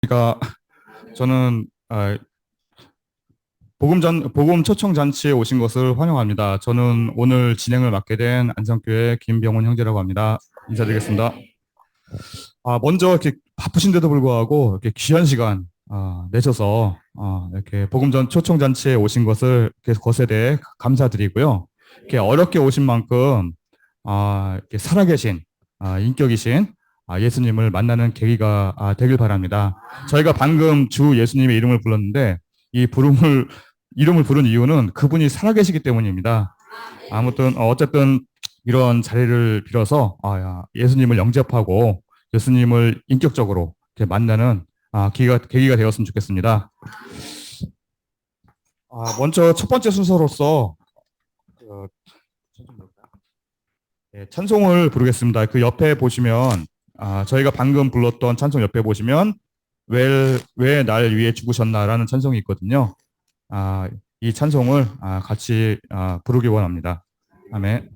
그러니까 저는 복음 초청 잔치에 오신 것을 환영합니다. 저는 오늘 진행을 맡게 된 안성교회 김병훈 형제라고 합니다. 인사드리겠습니다. 먼저 이렇게 바쁘신데도 불구하고 이렇게 귀한 시간 내셔서 이렇게 초청 잔치에 오신 것에 대해 감사드리고요. 이렇게 어렵게 오신 만큼 이렇게 살아계신 인격이신 예수님을 만나는 계기가 되길 바랍니다. 저희가 방금 주 예수님의 이름을 불렀는데 이 이름을 부른 이유는 그분이 살아계시기 때문입니다. 아무튼 어쨌든 이런 자리를 빌어서 예수님을 영접하고 예수님을 인격적으로 이렇게 만나는 계기가 되었으면 좋겠습니다. 먼저 첫 번째 순서로서 찬송을 부르겠습니다. 그 옆에 보시면 저희가 방금 불렀던 찬송 옆에 보시면 왜 날 위해 죽으셨나라는 찬송이 있거든요. 이 찬송을 같이 부르기 원합니다. 아멘.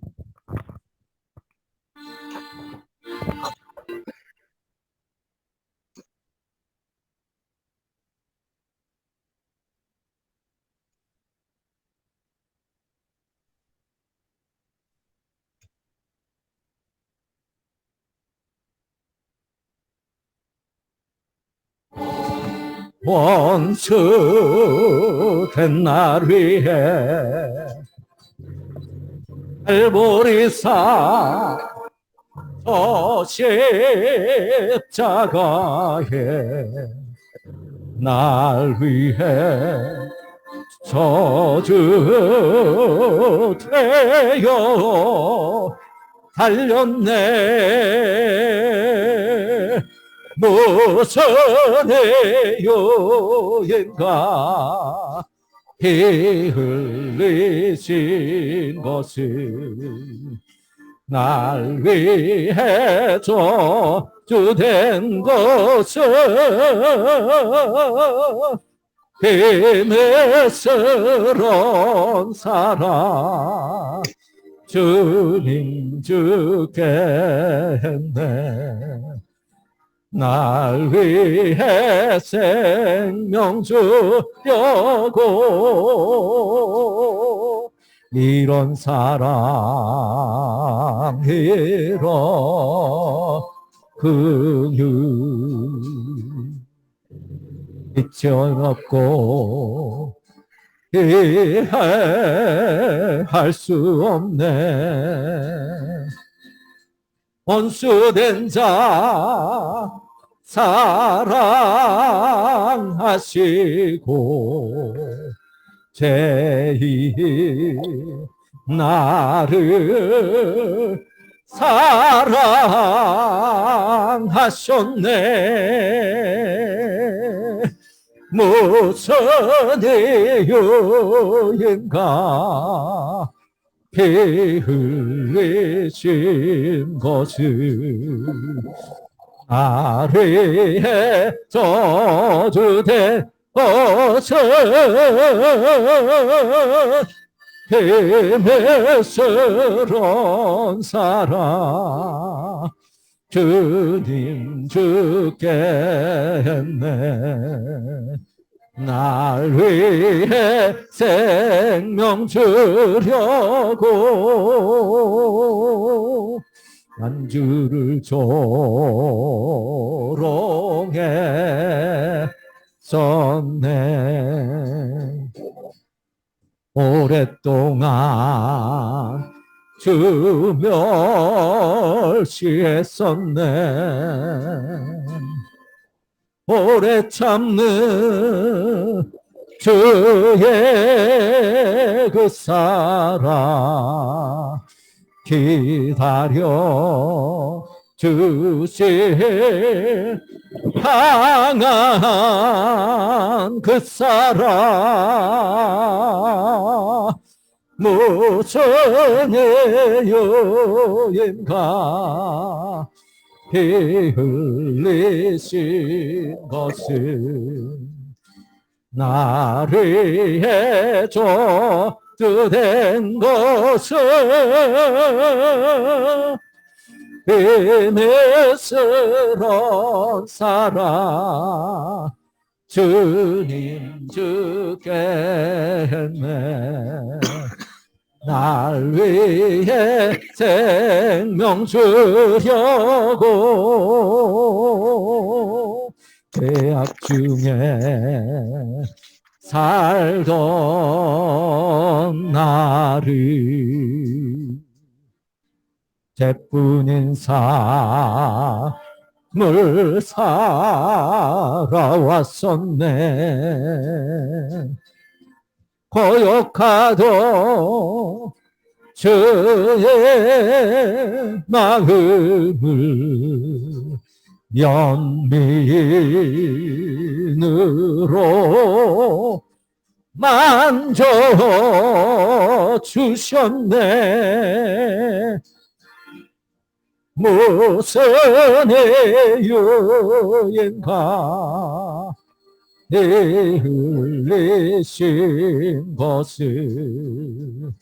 원수 된 날 위해 갈보리산 저 십자가에 날 위해 저주되어 달렸네. 무슨 여인가 피 흘리신 것은 날 위해 저주된 것은 비밀스러운 사랑 주님 주께 했네. 날 위해 생명 주려고 이런 사랑 이런 긍휼 잊혀놓고 이해할 수 없네. 원수된 자 사랑하시고 제일 나를 사랑하셨네. 무슨 이유인가 피 흘리신 것은 아래에 저주된 것은 비밀스러운 사랑 주님 주께 했네. 날 위해 생명 주려고 안주를 조롱해 썼네. 오랫동안 주멸시했었네. 오래 참는 주의 그 사랑 기다려 주실 강한 그 사랑 무슨 이유인가 피 흘리신 것은 나를 위해 저주된 것은 힘에스러 살아 주님 주께 했네. 날 위해 생명 주려고 죄악 중에 살던 나를 죄뿐인 삶을 살아왔었네. 고역하던 주의 마음을 연민으로 만져 주셨네. 무슨 이유인가 흘리신 것을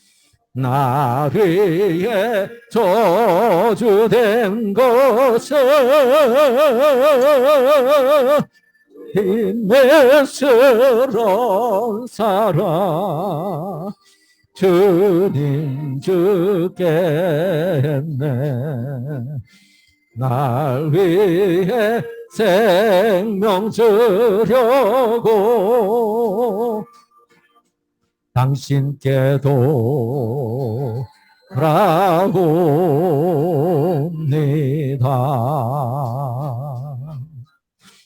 나를 위해 저주된 것을 힘내스러운 사랑 주님 주께 했네. 날 위해 생명 주려고 당신께도 라옵니다.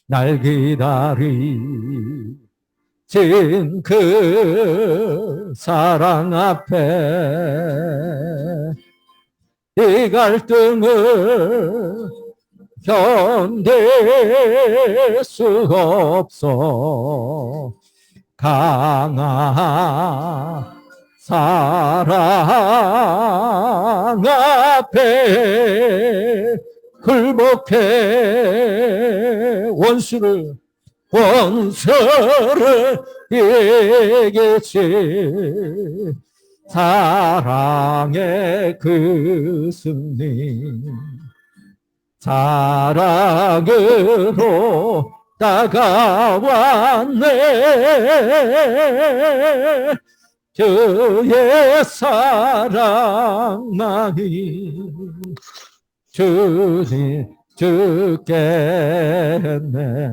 날 기다리신 그 사랑 앞에 이 갈등을 견딜 수 없어 강한 사랑 앞에 굴복해 원수를 이기지 사랑의 그 승리 사랑으로 다가왔네. 주의 사랑만이 주님 주께 했네.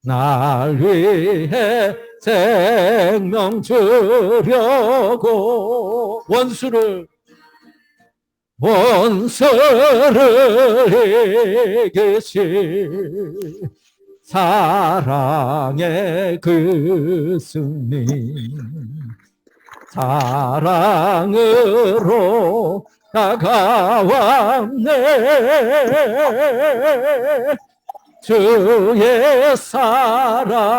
날 위해 생명 주려고 원수를 이기시 사랑의 그 승리 사랑으로 다가왔네. 주의 사랑만이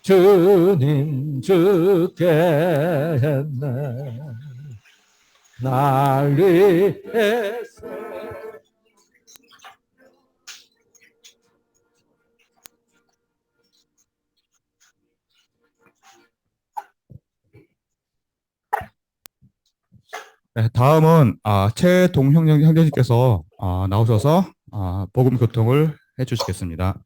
주님 주께 했네. 날 위해서 네, 다음은 최동형 형제님께서 나오셔서 복음 교통을 해주시겠습니다.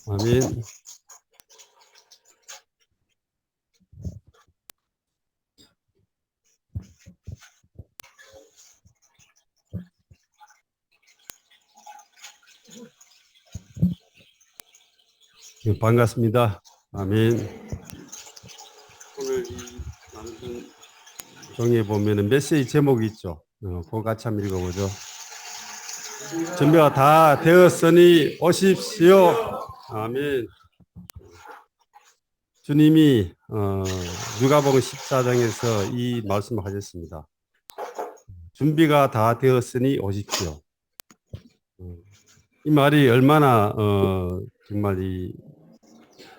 아멘. 반갑습니다. 아멘. 오늘 이 나누는 종이에 보면은 메시지 제목이 있죠. 그거 같이 한번 읽어보죠. 준비가 다 되었으니 오십시오. 아멘. 주님이 누가복음 14장에서 이 말씀을 하셨습니다. 준비가 다 되었으니 오십시오. 이 말이 얼마나 정말 이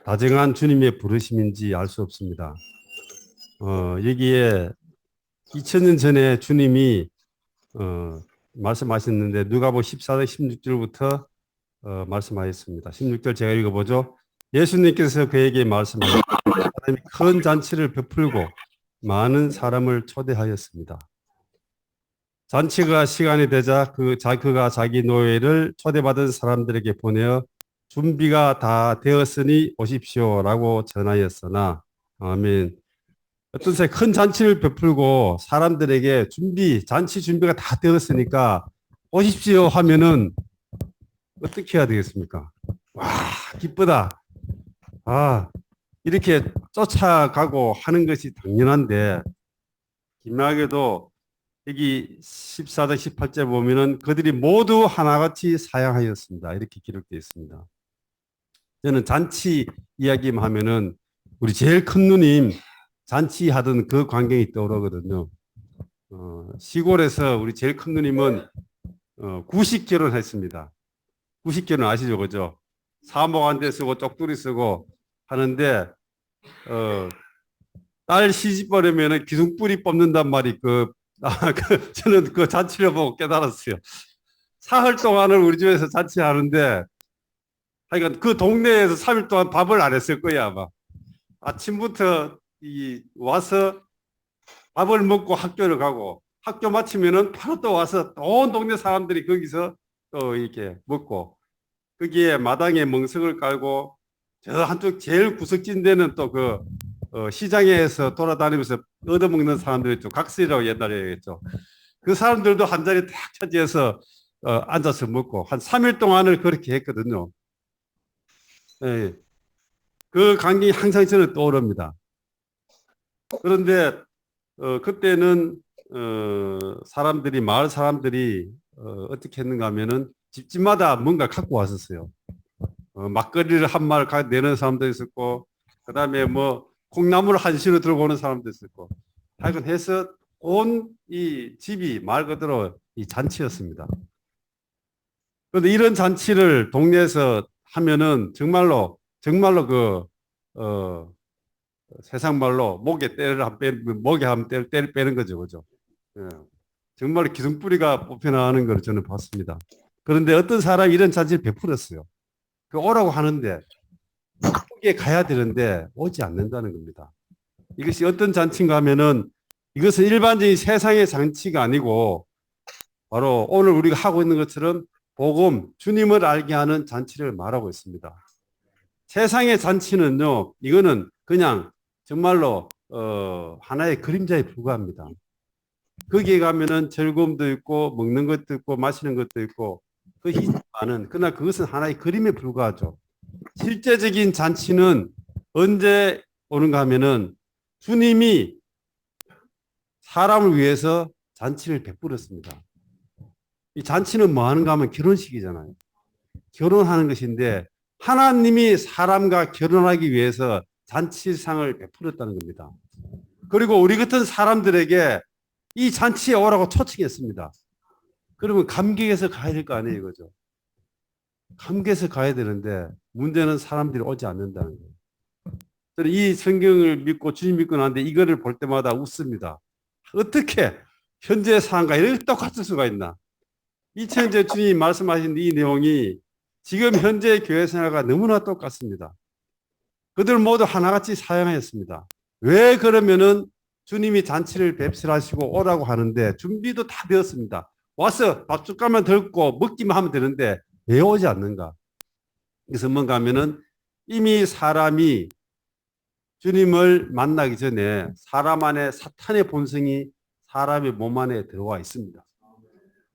다정한 주님의 부르심인지 알 수 없습니다. 여기에 2000년 전에 주님이 말씀하셨는데 누가복음 14장 16절부터 말씀하였습니다. 16절 제가 읽어보죠. 예수님께서 그에게 말씀하셨다. 사람이 큰 잔치를 베풀고 많은 사람을 초대하였습니다. 잔치가 시간이 되자 그가 자기 노예를 초대받은 사람들에게 보내어 준비가 다 되었으니 오십시오라고 전하였으나, 아멘. 어떤 새 큰 잔치를 베풀고 사람들에게 잔치 준비가 다 되었으니까 오십시오 하면은 어떻게 해야 되겠습니까? 와, 기쁘다. 아, 이렇게 쫓아가고 하는 것이 당연한데, 기묘하게도 여기 14절 18절 보면은 그들이 모두 하나같이 사양하였습니다. 이렇게 기록되어 있습니다. 저는 잔치 이야기만 하면은 우리 제일 큰 누님 잔치하던 그 광경이 떠오르거든요. 시골에서 우리 제일 큰 누님은 구식 결혼했습니다. 구식 결혼 아시죠, 그죠? 사목 안대 쓰고 쪽두리 쓰고 하는데 딸 시집 보내면은 기둥뿌리 뽑는단 말이 저는 그 잔치를 보고 깨달았어요. 사흘 동안을 우리 집에서 잔치하는데, 하여간 그 동네에서 3일 동안 밥을 안 했을 거야, 아마. 아침부터 와서 밥을 먹고 학교를 가고, 학교 마치면은 바로 또 와서 온 동네 사람들이 거기서 또 이렇게 먹고, 거기에 마당에 멍석을 깔고, 저 한쪽 제일 구석진 데는 또 시장에서 돌아다니면서 얻어먹는 사람들이 있죠. 각설이라고 옛날에 했죠. 그 사람들도 한 자리 딱 차지해서 앉아서 먹고 한 3일 동안을 그렇게 했거든요. 예. 그 광경이 항상 저는 떠오릅니다. 그런데 그때는 마을 사람들이 어떻게 했는가 하면은 집집마다 뭔가 갖고 왔었어요. 막걸리를 한 말 내는 사람도 있었고, 그 다음에 콩나물 한 시로 들고 오는 사람도 있었고, 하여간 해서 온 이 집이 말 그대로 이 잔치였습니다. 그런데 이런 잔치를 동네에서 하면은 정말로 세상 말로 목에 때를 빼는 거죠, 그죠? 예. 정말 기둥뿌리가 뽑혀나가는 걸 저는 봤습니다. 그런데 어떤 사람이 이런 잔치를 베풀었어요. 오라고 하는데 거기에 가야 되는데 오지 않는다는 겁니다. 이것이 어떤 잔치인가 하면은 이것은 일반적인 세상의 잔치가 아니고 바로 오늘 우리가 하고 있는 것처럼 복음, 주님을 알게 하는 잔치를 말하고 있습니다. 세상의 잔치는요, 이거는 그냥 정말로 하나의 그림자에 불과합니다. 거기에 가면은 즐거움도 있고 먹는 것도 있고 마시는 것도 있고 그것이 많은, 그러나 그것은 하나의 그림에 불과하죠. 실제적인 잔치는 언제 오는가 하면은 주님이 사람을 위해서 잔치를 베풀었습니다. 이 잔치는 뭐 하는가 하면 결혼식이잖아요. 결혼하는 것인데 하나님이 사람과 결혼하기 위해서 잔치상을 베풀었다는 겁니다. 그리고 우리 같은 사람들에게 이 잔치에 오라고 초청했습니다. 그러면 감격해서 가야 될 거 아니에요, 이거죠. 감격해서 가야 되는데 문제는 사람들이 오지 않는다는 거예요. 저는 이 성경을 믿고 주님 믿고 나는데 이거를 볼 때마다 웃습니다. 어떻게 현재 상황과 이렇게 똑같을 수가 있나? 2000년 주님이 말씀하신 이 내용이 지금 현재 교회 생활과 너무나 똑같습니다. 그들 모두 하나같이 사용하였습니다. 왜 그러면은 주님이 잔치를 뵙시라시고 오라고 하는데 준비도 다 되었습니다. 와서 밥숟갈만 들고 먹기만 하면 되는데 왜 오지 않는가? 그래서 뭔가 하면은 이미 사람이 주님을 만나기 전에 사람 안에 사탄의 본성이 사람의 몸 안에 들어와 있습니다.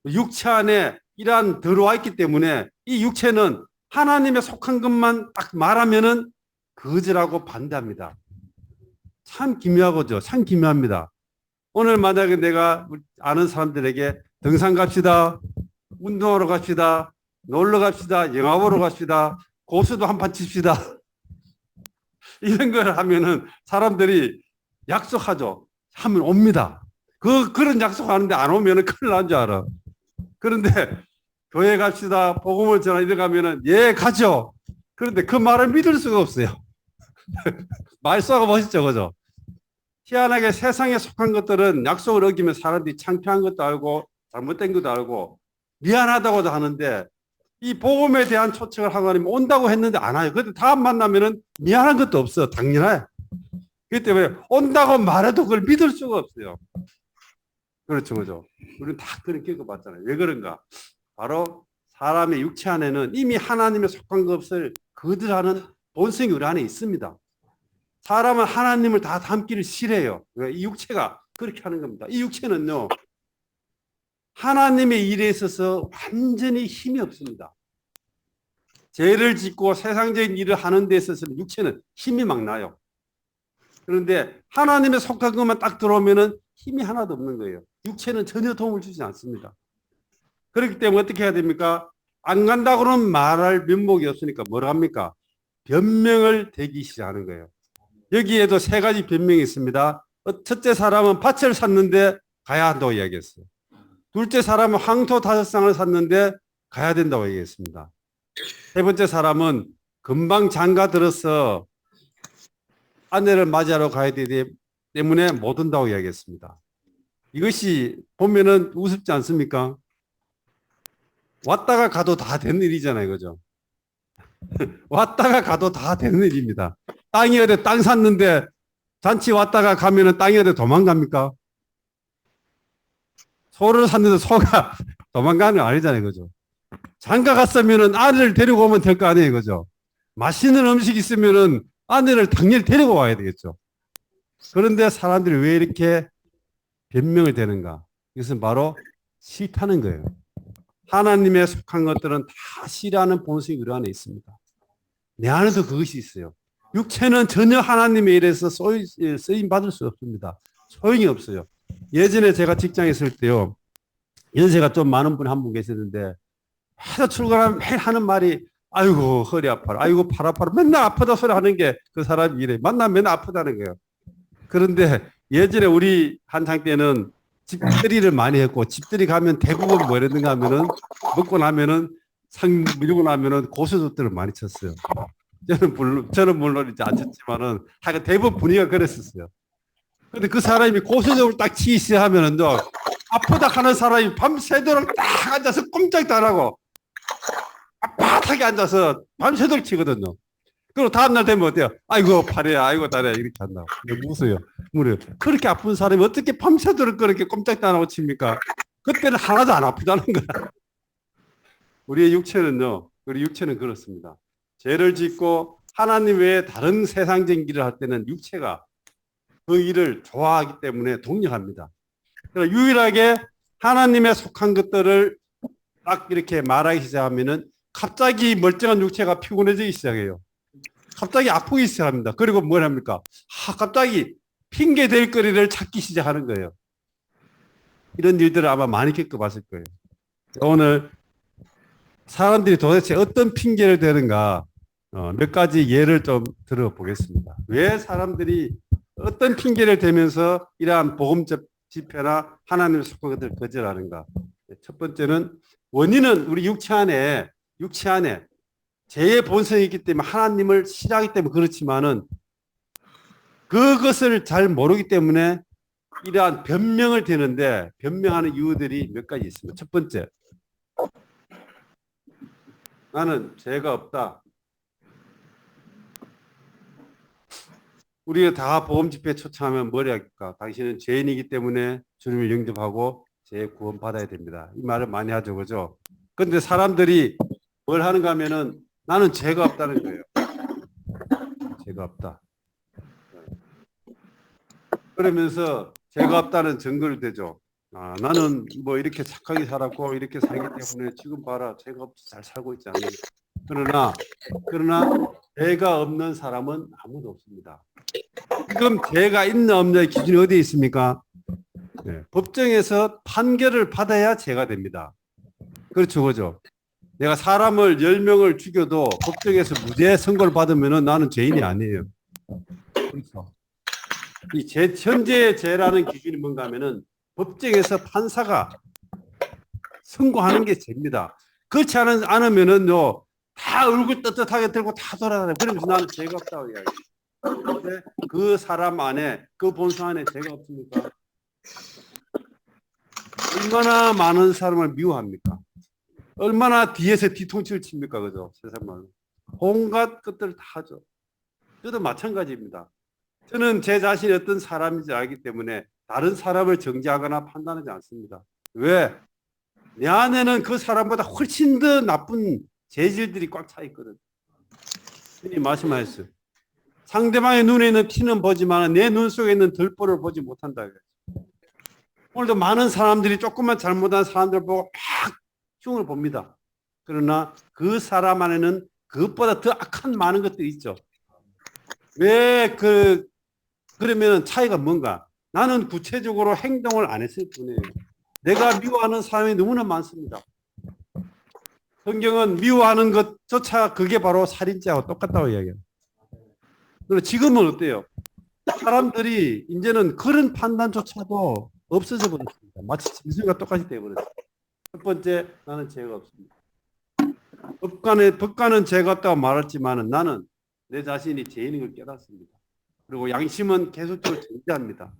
육체 안에 이러한 들어와 있기 때문에 이 육체는 하나님의 속한 것만 딱 말하면은 거지라고 반대합니다. 참 기묘하고죠. 참 기묘합니다. 오늘 만약에 내가 아는 사람들에게 등산 갑시다, 운동하러 갑시다, 놀러 갑시다, 영화 보러 갑시다, 고수도 한판 칩시다. 이런 걸 하면은 사람들이 약속하죠. 하면 옵니다. 그런 약속하는데 안 오면은 큰일 난 줄 알아. 그런데 교회 갑시다, 복음을 전하 이래 가면은 예, 가죠. 그런데 그 말을 믿을 수가 없어요. 말쏘가 멋있죠, 그죠? 희한하게 세상에 속한 것들은 약속을 어기면 사람들이 창피한 것도 알고 잘못된 것도 알고 미안하다고도 하는데 이 복음에 대한 초청을 하나님 온다고 했는데 안 와요. 근데 다음 만나면은 미안한 것도 없어. 당연해. 그렇기 때문에 온다고 말해도 그걸 믿을 수가 없어요. 그렇죠, 그죠? 우리는 다 그런 겪어봤잖아요. 왜 그런가? 바로 사람의 육체 안에는 이미 하나님의 속한 것을 거절하는 본성이 우리 안에 있습니다. 사람은 하나님을 다 닮기를 싫어해요. 이 육체가 그렇게 하는 겁니다. 이 육체는요, 하나님의 일에 있어서 완전히 힘이 없습니다. 죄를 짓고 세상적인 일을 하는 데 있어서는 육체는 힘이 막 나요. 그런데 하나님의 속한 것만 딱 들어오면은 힘이 하나도 없는 거예요. 육체는 전혀 도움을 주지 않습니다. 그렇기 때문에 어떻게 해야 됩니까? 안 간다고는 말할 면목이 없으니까 뭘 합니까? 변명을 대기 시작하는 거예요. 여기에도 세 가지 변명이 있습니다. 첫째 사람은 밭을 샀는데 가야 한다고 이야기했어요. 둘째 사람은 황토 5쌍을 샀는데 가야 된다고 얘기했습니다. 세 번째 사람은 금방 장가 들어서 아내를 맞이하러 가야 되기 때문에 못 온다고 이야기했습니다. 이것이 보면은 우습지 않습니까? 왔다가 가도 다 되는 일이잖아요. 그죠? 왔다가 가도 다 되는 일입니다. 땅이 어디 땅 샀는데 잔치 왔다가 가면은 땅이 어디 도망갑니까? 소를 샀는데 소가 도망가는 거 아니잖아요. 그죠? 장가 갔으면은 아내를 데리고 오면 될 거 아니에요. 그죠? 맛있는 음식 있으면은 아내를 당연히 데리고 와야 되겠죠. 그런데 사람들이 왜 이렇게 변명을 대는가? 이것은 바로 싫다는 거예요. 하나님의 속한 것들은 다 싫어하는 본성이 우리 안에 있습니다. 내 안에도 그것이 있어요. 육체는 전혀 하나님의 일에서 쓰임 받을 수 없습니다. 소용이 없어요. 예전에 제가 직장에 있을 때요, 연세가 좀 많은 분이 한 분 계시는데, 하다 출근하면 매일 하는 말이, 아이고, 허리 아파라, 아이고, 팔 아파라, 맨날 아프다 소리 하는 게 그 사람이 이래. 만나면 맨날 아프다는 거예요. 그런데 예전에 우리 한창 때는 집들이를 많이 했고, 집들이 가면 대부분 뭐 이랬는가 하면은, 먹고 나면은, 상 밀고 나면은 고수족들을 많이 쳤어요. 저는 물론 이제 안 쳤지만은, 하여간 대부분 분위기가 그랬었어요. 근데 그 사람이 고수족을 딱 치기 시작하면은, 아프다 하는 사람이 밤새도록 딱 앉아서 꼼짝도 안 하고, 빳하게 앉아서 밤새도록 치거든요. 그리고 다음날 되면 어때요? 아이고, 팔이야, 아이고, 다리야, 이렇게 한다고. 무서워요. 무려. 그렇게 아픈 사람이 어떻게 밤새도록 그렇게 꼼짝도 안 하고 칩니까? 그때는 하나도 안 아프다는 거야. 우리 육체는 그렇습니다. 죄를 짓고 하나님 외에 다른 세상적인 일을 할 때는 육체가 그 일을 좋아하기 때문에 동력합니다. 그러나 유일하게 하나님의 속한 것들을 딱 이렇게 말하기 시작하면은 갑자기 멀쩡한 육체가 피곤해지기 시작해요. 갑자기 아프기 시작합니다. 그리고 뭘 합니까? 갑자기 핑계 댈 거리를 찾기 시작하는 거예요. 이런 일들을 아마 많이 겪어봤을 거예요. 오늘 사람들이 도대체 어떤 핑계를 대는가 몇 가지 예를 좀 들어보겠습니다. 왜 사람들이 어떤 핑계를 대면서 이러한 복음 집회나 하나님의 속한 것들을 거절하는가? 첫 번째는 원인은 우리 육체 안에 죄의 본성이 있기 때문에 하나님을 싫어하기 때문에 그렇지만은 그것을 잘 모르기 때문에 이러한 변명을 대는데 변명하는 이유들이 몇 가지 있습니다. 첫 번째, 나는 죄가 없다. 우리가 다 보험 집회에 초청하면 뭘 할까? 당신은 죄인이기 때문에 주님을 영접하고 죄 구원 받아야 됩니다. 이 말을 많이 하죠, 그죠? 그런데 사람들이 뭘 하는가 하면은 나는 죄가 없다는 거예요. 죄가 없다. 그러면서 죄가 없다는 증거를 대죠. 나는 뭐 이렇게 착하게 살았고 이렇게 살기 때문에 지금 봐라 죄가 없이 잘 살고 있지 않느냐. 그러나 죄가 없는 사람은 아무도 없습니다. 지금 죄가 있는 없느냐의 기준이 어디에 있습니까? 네, 법정에서 판결을 받아야 죄가 됩니다. 그렇죠, 그죠? 내가 사람을 10명을 죽여도 법정에서 무죄 선고를 받으면 나는 죄인이 아니에요. 그렇죠. 이 현재의 죄라는 기준이 뭔가 하면은 법정에서 판사가 선고하는 게 죄입니다. 그렇지 않으면은요, 다 얼굴 떳떳하게 들고 다 돌아다녀요. 그러면서 나는 죄가 없다고 이야기해요. 그런데 그 사람 안에, 그 본성 안에 죄가 없습니까? 얼마나 많은 사람을 미워합니까? 얼마나 뒤에서 뒤통수를 칩니까, 그죠? 세상 말로. 온갖 것들을 다 하죠. 저도 마찬가지입니다. 저는 제 자신이 어떤 사람인지 알기 때문에 다른 사람을 정죄하거나 판단하지 않습니다. 왜? 내 안에는 그 사람보다 훨씬 더 나쁜 재질들이 꽉 차 있거든. 이 말씀하셨어요. 상대방의 눈에 있는 티는 보지만 내 눈 속에 있는 들보를 보지 못한다. 오늘도 많은 사람들이 조금만 잘못한 사람들 보고 막 흉을 봅니다. 그러나 그 사람 안에는 그것보다 더 악한 많은 것들이 있죠. 왜 그러면 차이가 뭔가? 나는 구체적으로 행동을 안 했을 뿐이에요. 내가 미워하는 사람이 너무나 많습니다. 성경은 미워하는 것조차 그게 바로 살인죄하고 똑같다고 이야기해요. 그리고 지금은 어때요? 사람들이 이제는 그런 판단조차도 없어져 버렸습니다. 마치 짐승과 똑같이 되어버렸어요. 첫 번째, 나는 죄가 없습니다. 법관은 죄가 없다고 말했지만 나는 내 자신이 죄인인 걸 깨닫습니다. 그리고 양심은 계속적으로 정죄합니다.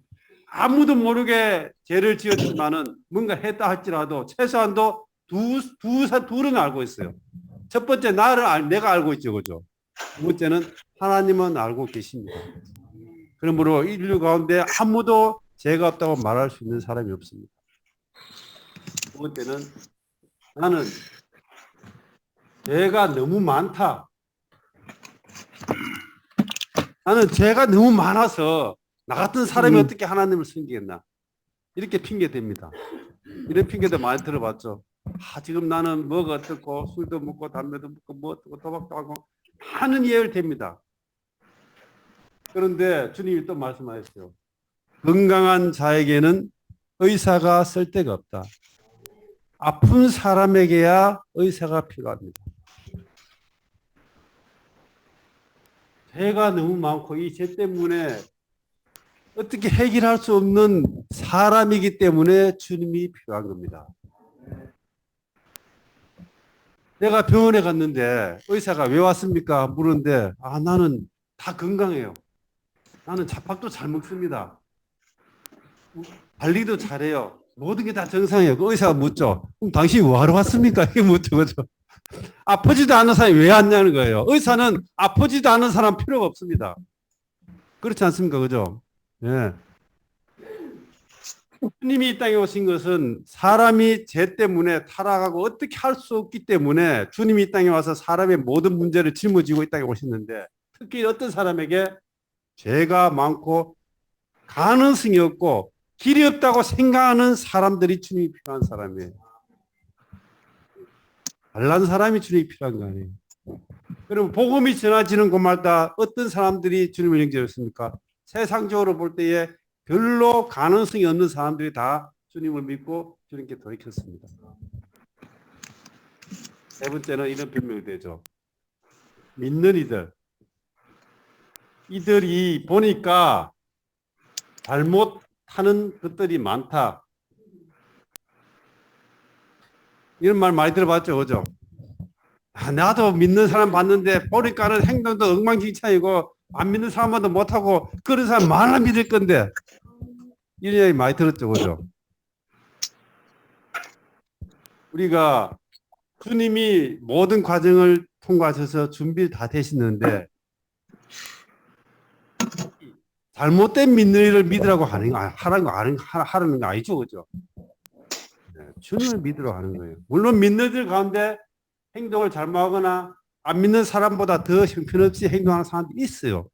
아무도 모르게 죄를 지었지만은 뭔가 했다 할지라도 최소한도 둘은 알고 있어요. 첫 번째, 내가 알고 있죠, 그죠? 두 번째는 하나님은 알고 계십니다. 그러므로 인류 가운데 아무도 죄가 없다고 말할 수 있는 사람이 없습니다. 두 번째는 나는 죄가 너무 많다. 나는 죄가 너무 많아서 나 같은 사람이 어떻게 하나님을 섬기겠나. 이렇게 핑계 댑니다. 이런 핑계도 많이 들어봤죠. 지금 나는 뭐가 어떻고 술도 먹고 담배도 먹고 뭐 어떻고 도박도 하고 많은 예를 댑니다. 그런데 주님이 또 말씀하셨어요. 건강한 자에게는 의사가 쓸 데가 없다. 아픈 사람에게야 의사가 필요합니다. 죄가 너무 많고 이 죄 때문에 어떻게 해결할 수 없는 사람이기 때문에 주님이 필요한 겁니다. 내가 병원에 갔는데 의사가 왜 왔습니까? 물었는데 나는 다 건강해요. 나는 잡밥도 잘 먹습니다. 관리도 잘해요. 모든 게 다 정상이에요. 그 의사가 묻죠. 그럼 당신이 뭐하러 왔습니까? 이게 묻죠. 그죠? 아프지도 않은 사람이 왜 왔냐는 거예요. 의사는 아프지도 않은 사람 필요가 없습니다. 그렇지 않습니까? 그죠? 예. 주님이 이 땅에 오신 것은 사람이 죄 때문에 타락하고 어떻게 할 수 없기 때문에 주님이 이 땅에 와서 사람의 모든 문제를 짊어지고 이 땅에 오셨는데 특히 어떤 사람에게 죄가 많고 가능성이 없고 길이 없다고 생각하는 사람들이 주님이 필요한 사람이에요. 잘난 사람이 주님이 필요한 거 아니에요. 그럼 복음이 전해지는 곳마다 어떤 사람들이 주님을 영접했습니까? 세상적으로 볼 때에 별로 가능성이 없는 사람들이 다 주님을 믿고 주님께 돌이켰습니다. 세 번째는 이런 변명이 되죠. 믿는 이들이 보니까 잘못하는 것들이 많다. 이런 말 많이 들어봤죠, 그죠? 나도 믿는 사람 봤는데 보니까는 행동도 엉망진창이고 안 믿는 사람마다 못하고 그런 사람 많아 믿을 건데 이런 이야기 많이 들었죠, 그죠? 우리가 주님이 모든 과정을 통과하셔서 준비 다 되시는데 잘못된 믿는 일을 믿으라고 하라는 거 아니죠, 그죠? 주님을 믿으라고 하는 거예요. 물론 믿는 들 가운데 행동을 잘못하거나 안 믿는 사람보다 더 형편없이 행동하는 사람도 있어요.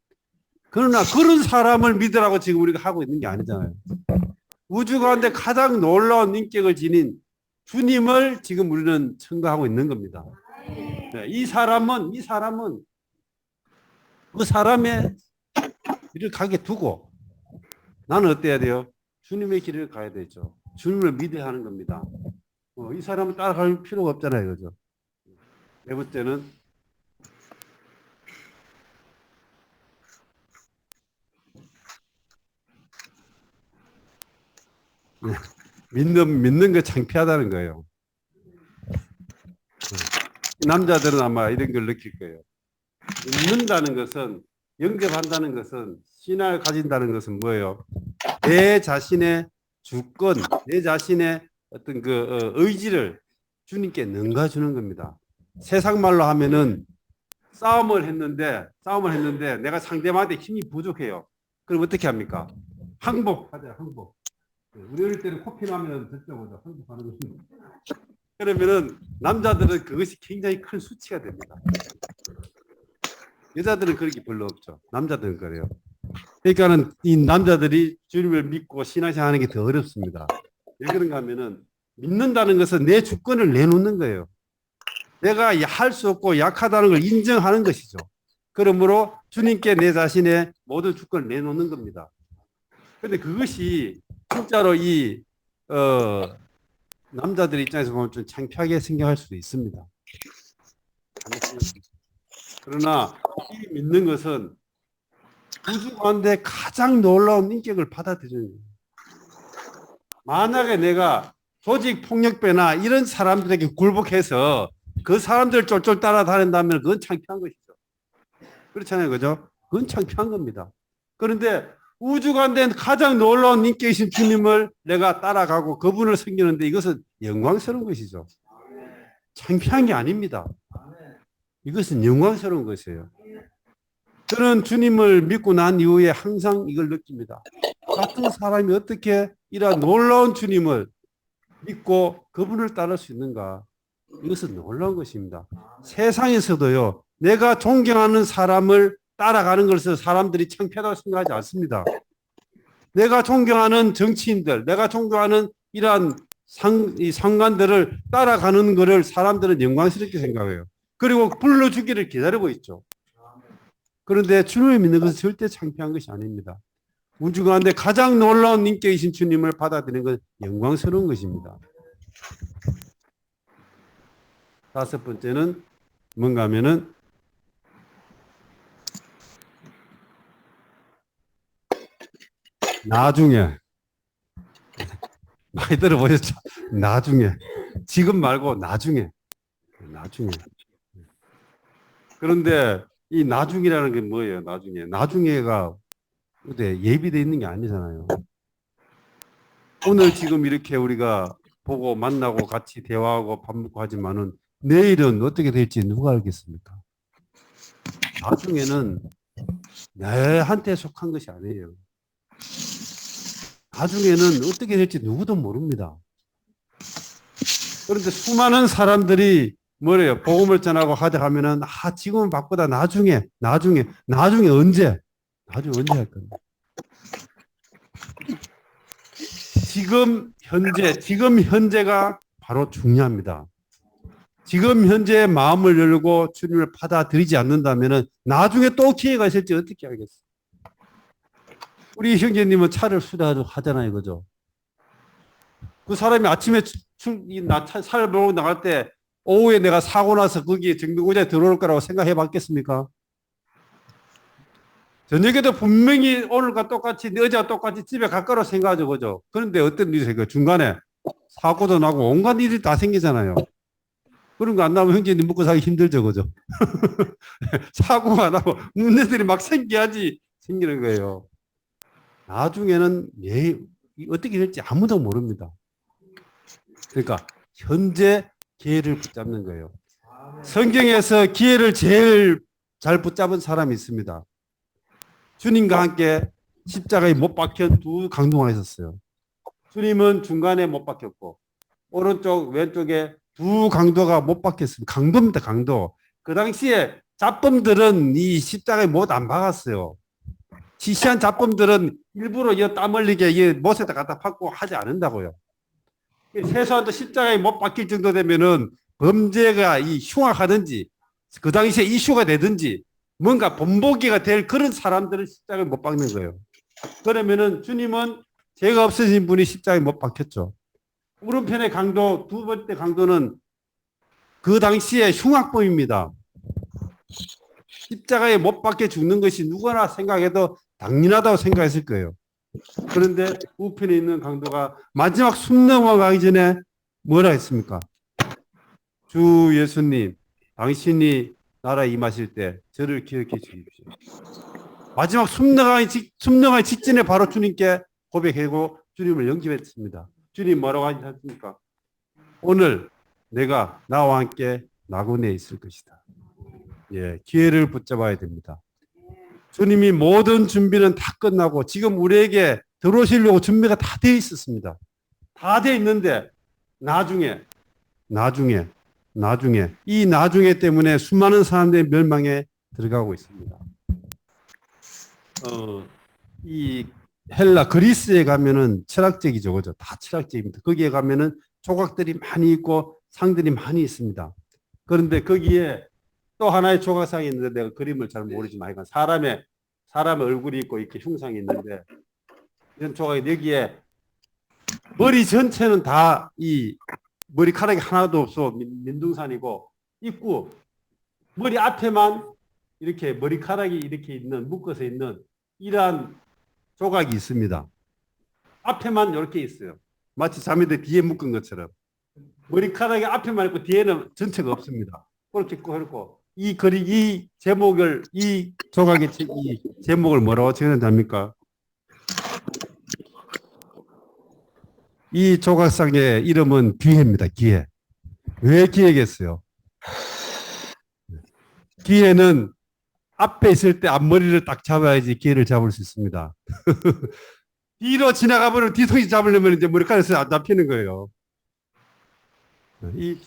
그러나 그런 사람을 믿으라고 지금 우리가 하고 있는 게 아니잖아요. 우주 가운데 가장 놀라운 인격을 지닌 주님을 지금 우리는 청구하고 있는 겁니다. 이 사람은 그 사람의 길을 가게 두고 나는 어때야 돼요? 주님의 길을 가야 되죠. 주님을 믿어야 하는 겁니다. 이 사람을 따라갈 필요가 없잖아요, 그죠? 네 번째는 믿는 거 창피하다는 거예요. 남자들은 아마 이런 걸 느낄 거예요. 믿는다는 것은, 영접한다는 것은, 신앙을 가진다는 것은 뭐예요? 내 자신의 주권, 내 자신의 어떤 의지를 주님께 능가주는 겁니다. 세상 말로 하면은 싸움을 했는데 내가 상대방한테 힘이 부족해요. 그럼 어떻게 합니까? 항복하자, 항복. 우리 어릴 때는 코피 나면 됐죠, 그죠? 항복하는 것입니다. 그러면은 남자들은 그것이 굉장히 큰 수치가 됩니다. 여자들은 그런 게 별로 없죠. 남자들은 그래요. 그러니까는 이 남자들이 주님을 믿고 신앙생활하는 게 더 어렵습니다. 왜 그런가 하면은 믿는다는 것은 내 주권을 내놓는 거예요. 내가 할 수 없고 약하다는 걸 인정하는 것이죠. 그러므로 주님께 내 자신의 모든 주권을 내놓는 겁니다. 그런데 그것이 진짜로 남자들 입장에서 보면 좀 창피하게 생각할 수도 있습니다. 그러나 이 믿는 것은 우주 가운데 가장 놀라운 인격을 받아들이는 거예요. 만약에 내가 조직 폭력배나 이런 사람들에게 굴복해서 그 사람들 쫄쫄 따라다닌다면 그건 창피한 것이죠. 그렇잖아요, 그죠? 그건 창피한 겁니다. 그런데 우주 가운데 가장 놀라운 인격이신 주님을 내가 따라가고 그분을 섬기는데 이것은 영광스러운 것이죠. 창피한 게 아닙니다. 이것은 영광스러운 것이에요. 저는 주님을 믿고 난 이후에 항상 이걸 느낍니다. 같은 사람이 어떻게 이러한 놀라운 주님을 믿고 그분을 따를 수 있는가? 이것은 놀라운 것입니다. 세상에서도요, 내가 존경하는 사람을 따라가는 것을 사람들이 창피하다고 생각하지 않습니다. 내가 존경하는 정치인들, 내가 존경하는 이러한 상관들을 따라가는 것을 사람들은 영광스럽게 생각해요. 그리고 불러주기를 기다리고 있죠. 그런데 주님을 믿는 것은 절대 창피한 것이 아닙니다. 우주 가운데 가장 놀라운 인격이신 주님을 받아들이는 건 영광스러운 것입니다. 다섯 번째는 뭔가 하면은 나중에 많이 들어보셨죠? 나중에 지금 말고 나중에 그런데 이 나중이라는 게 뭐예요? 나중에가 예비되어 있는 게 아니잖아요. 오늘 지금 이렇게 우리가 보고 만나고 같이 대화하고 밥 먹고 하지만은 내일은 어떻게 될지 누가 알겠습니까? 나중에는 내한테 속한 것이 아니에요. 나중에는 어떻게 될지 누구도 모릅니다. 그런데 수많은 사람들이 뭐래요? 복음을 전하고 하자 하면은 지금은 바쁘다. 나중에 언제? 나중에 언제 할 건데? 지금 현재가 바로 중요합니다. 지금 현재 마음을 열고 주님을 받아들이지 않는다면은 나중에 또 기회가 있을지 어떻게 알겠어요? 우리 형제님은 차를 수리하잖아요, 그죠? 그 사람이 아침에 차를 몰고 나갈 때 오후에 내가 사고 나서 거기에 정비공장에 들어올 거라고 생각해 봤겠습니까? 저녁에도 분명히 오늘과 똑같이, 어제와 똑같이 집에 갈 거라고 생각하죠, 그죠? 그런데 어떤 일이 생겨요? 중간에 사고도 나고 온갖 일이 다 생기잖아요. 그런 거 안 나오면 형제님 먹고 살기 힘들죠, 그죠? 사고가 안 나고 문제들이 막 생기는 거예요. 나중에는 어떻게 될지 아무도 모릅니다. 그러니까 현재 기회를 붙잡는 거예요. 성경에서 기회를 제일 잘 붙잡은 사람이 있습니다. 주님과 함께 십자가에 못 박힌 두 강도가 있었어요. 주님은 중간에 못 박혔고 오른쪽 왼쪽에 두 강도가 못 박혔습니다. 강도입니다, 강도. 그 당시에 잡범들은 이 십자가에 못 안 박았어요. 시시한 잡범들은 일부러 땀 흘리게 못에다 갖다 박고 하지 않는다고요. 최소한도 십자가에 못 박힐 정도 되면은 범죄가 흉악하든지 그 당시에 이슈가 되든지 뭔가 본보기가 될 그런 사람들은 십자가에 못 박는 거예요. 그러면은 주님은 죄가 없으신 분이 십자가에 못 박혔죠. 오른편의 강도, 두 번째 강도는 그 당시에 흉악범입니다. 십자가에 못 박혀 죽는 것이 누구나 생각해도 당연하다고 생각했을 거예요. 그런데 우편에 있는 강도가 마지막 숨 넘어가기 전에 뭐라 했습니까? 주 예수님, 당신이 나라에 임하실 때 저를 기억해 주십시오. 마지막 숨 넘어가기 직전에 바로 주님께 고백하고 주님을 영접했습니다. 주님 뭐라고 하셨습니까? 오늘 내가 나와 함께 나그네에 있을 것이다. 예, 기회를 붙잡아야 됩니다. 주님이 모든 준비는 다 끝나고 지금 우리에게 들어오시려고 준비가 다 되어 있었습니다. 다 되어 있는데 나중에 이 나중에 때문에 수많은 사람들의 멸망에 들어가고 있습니다. 이 헬라 그리스에 가면은 철학적이죠, 그죠? 다 철학적입니다. 거기에 가면은 조각들이 많이 있고 상들이 많이 있습니다. 그런데 거기에 또 하나의 조각상이 있는데 내가 그림을 잘 모르지만 이건 사람의 얼굴이 있고 이렇게 흉상이 있는데 이런 조각이 여기에 머리 전체는 다 이 머리카락이 하나도 없어 민둥산이고 있고 머리 앞에만 이렇게 머리카락이 이렇게 있는 묶어서 있는 이러한 조각이 있습니다. 앞에만 이렇게 있어요. 마치 자매들 뒤에 묶은 것처럼 머리카락이 앞에만 있고 뒤에는 전체가 없습니다. 그렇게 그렇고 이 제목을 이 조각의 이 제목을 뭐라고 적었답니까? 이 조각상의 이름은 기회입니다. 기회. 왜 기회겠어요? 기회는 앞에 있을 때 앞머리를 딱 잡아야지 기회를 잡을 수 있습니다. 뒤로 지나가버리면 뒤통수 잡으려면 이제 머리카락에서 안 잡히는 거예요. 이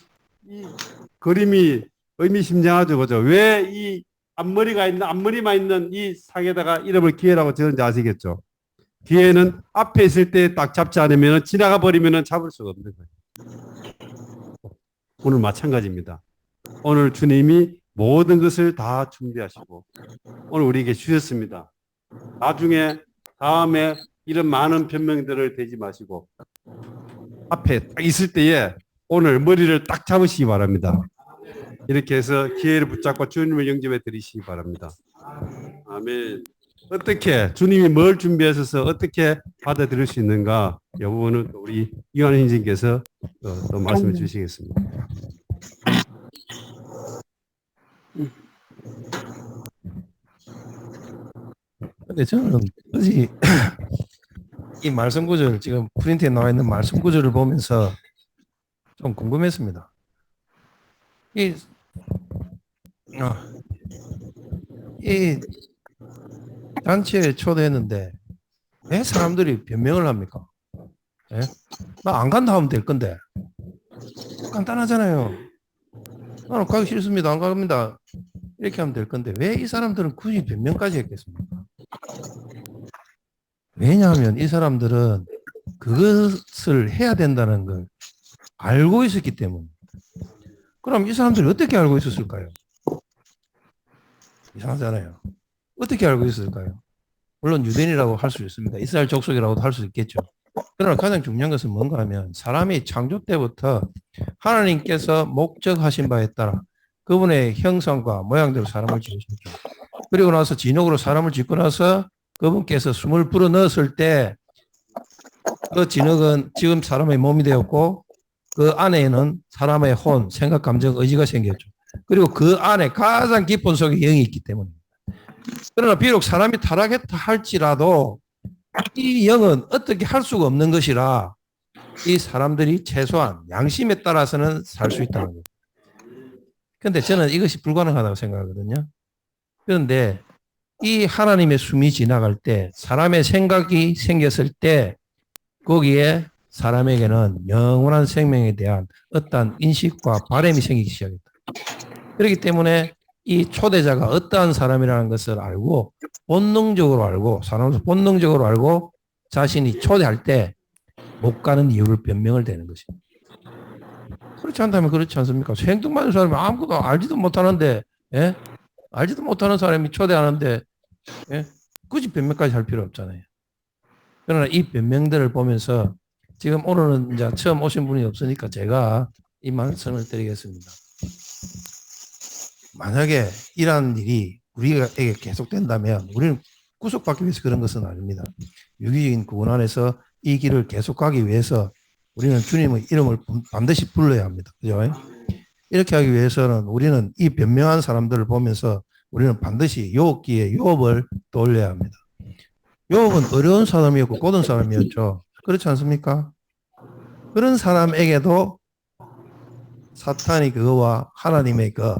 그림이 의미심장하죠, 그죠? 왜 이 앞머리만 있는 이 상에다가 이름을 기회라고 적은지 아시겠죠? 기회는 앞에 있을 때 딱 잡지 않으면 지나가 버리면 잡을 수가 없는 거예요. 오늘 마찬가지입니다. 오늘 주님이 모든 것을 다 준비하시고 오늘 우리에게 주셨습니다. 나중에 다음에 이런 많은 변명들을 대지 마시고 앞에 딱 있을 때에 오늘 머리를 딱 잡으시기 바랍니다. 이렇게 해서 기회를 붙잡고 주님을 영접해 드리시기 바랍니다. 아멘. 어떻게 주님이 뭘 준비하셔서 어떻게 받아들일 수 있는가 이 부분은 우리 이완 형제님께서 또 말씀해 주시겠습니다. 근데 저는 굳이 이 말씀 구절 지금 프린트에 나와 있는 말씀 구절을 보면서 좀 궁금했습니다. 이 단체에 초대했는데 왜 사람들이 변명을 합니까? 예? 나 안 간다 하면 될 건데 간단하잖아요. 나는 가기 싫습니다. 안 갑니다. 이렇게 하면 될 건데 왜 이 사람들은 굳이 변명까지 했겠습니까? 왜냐하면 이 사람들은 그것을 해야 된다는 걸 알고 있었기 때문에. 그럼 이 사람들이 어떻게 알고 있었을까요? 이상하잖아요. 어떻게 알고 있었을까요? 물론 유대인이라고 할 수 있습니다. 이스라엘 족속이라고도 할 수 있겠죠. 그러나 가장 중요한 것은 뭔가 하면 사람이 창조 때부터 하나님께서 목적하신 바에 따라 그분의 형상과 모양대로 사람을 지으셨죠. 그리고 나서 진흙으로 사람을 짓고 나서 그분께서 숨을 불어넣었을 때 그 진흙은 지금 사람의 몸이 되었고 그 안에는 사람의 혼, 생각, 감정, 의지가 생겼죠. 그리고 그 안에 가장 깊은 속에 영이 있기 때문입니다. 그러나 비록 사람이 타락했다 할지라도 이 영은 어떻게 할 수가 없는 것이라 이 사람들이 최소한 양심에 따라서는 살 수 있다는 거예요. 그런데 저는 이것이 불가능하다고 생각하거든요. 그런데 이 하나님의 숨이 지나갈 때 사람의 생각이 생겼을 때 거기에 사람에게는 영원한 생명에 대한 어떠한 인식과 바람이 생기기 시작했다. 그렇기 때문에 이 초대자가 어떠한 사람이라는 것을 알고 본능적으로 알고 사람으로서 본능적으로 알고 자신이 초대할 때 못 가는 이유를 변명을 대는 것입니다. 그렇지 않다면 그렇지 않습니까? 생뚱맞은 사람이 아무것도 알지도 못하는데 알지도 못하는 사람이 초대하는데 굳이 변명까지 할 필요 없잖아요. 그러나 이 변명들을 보면서 지금 오늘은 이제 처음 오신 분이 없으니까 제가 이 말씀을 드리겠습니다. 만약에 이러한 일이 우리에게 계속된다면 우리는 구속받기 위해서 그런 것은 아닙니다. 유기적인 구원 안에서 이 길을 계속하기 위해서 우리는 주님의 이름을 반드시 불러야 합니다. 그죠? 이렇게 하기 위해서는 우리는 이 변명한 사람들을 보면서 우리는 반드시 욥기에 욥을 떠올려야 합니다. 욥은 어려운 사람이었고 고든 사람이었죠. 그렇지 않습니까? 그런 사람에게도 사탄이 그거와 하나님의 그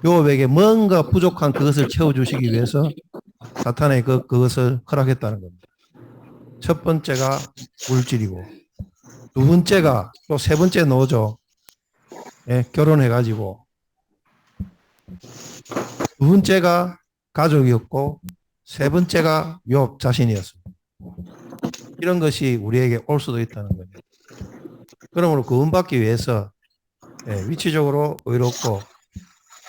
욥에게 뭔가 부족한 그것을 채워주시기 위해서 사탄의 그것을 허락했다는 겁니다. 첫 번째가 물질이고, 두 번째가 또 세 번째 노죠. 예, 결혼해가지고, 두 번째가 가족이었고, 세 번째가 욥 자신이었습니다. 이런 것이 우리에게 올 수도 있다는 거죠. 그러므로 구원받기 위해서 위치적으로 의롭고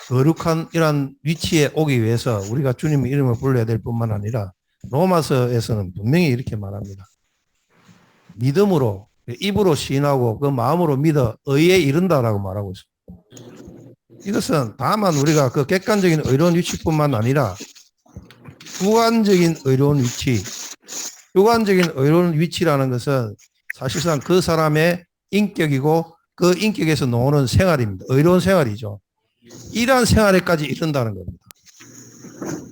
거룩한 이러한 위치에 오기 위해서 우리가 주님의 이름을 불러야 될 뿐만 아니라 로마서에서는 분명히 이렇게 말합니다. 믿음으로, 입으로 시인하고 그 마음으로 믿어 의에 이른다라고 말하고 있습니다. 이것은 다만 우리가 그 객관적인 의로운 위치뿐만 아니라 주관적인 의로운 위치, 주관적인 의로운 위치라는 것은 사실상 그 사람의 인격이고 그 인격에서 나오는 생활입니다. 의로운 생활이죠. 이러한 생활에까지 이른다는 겁니다.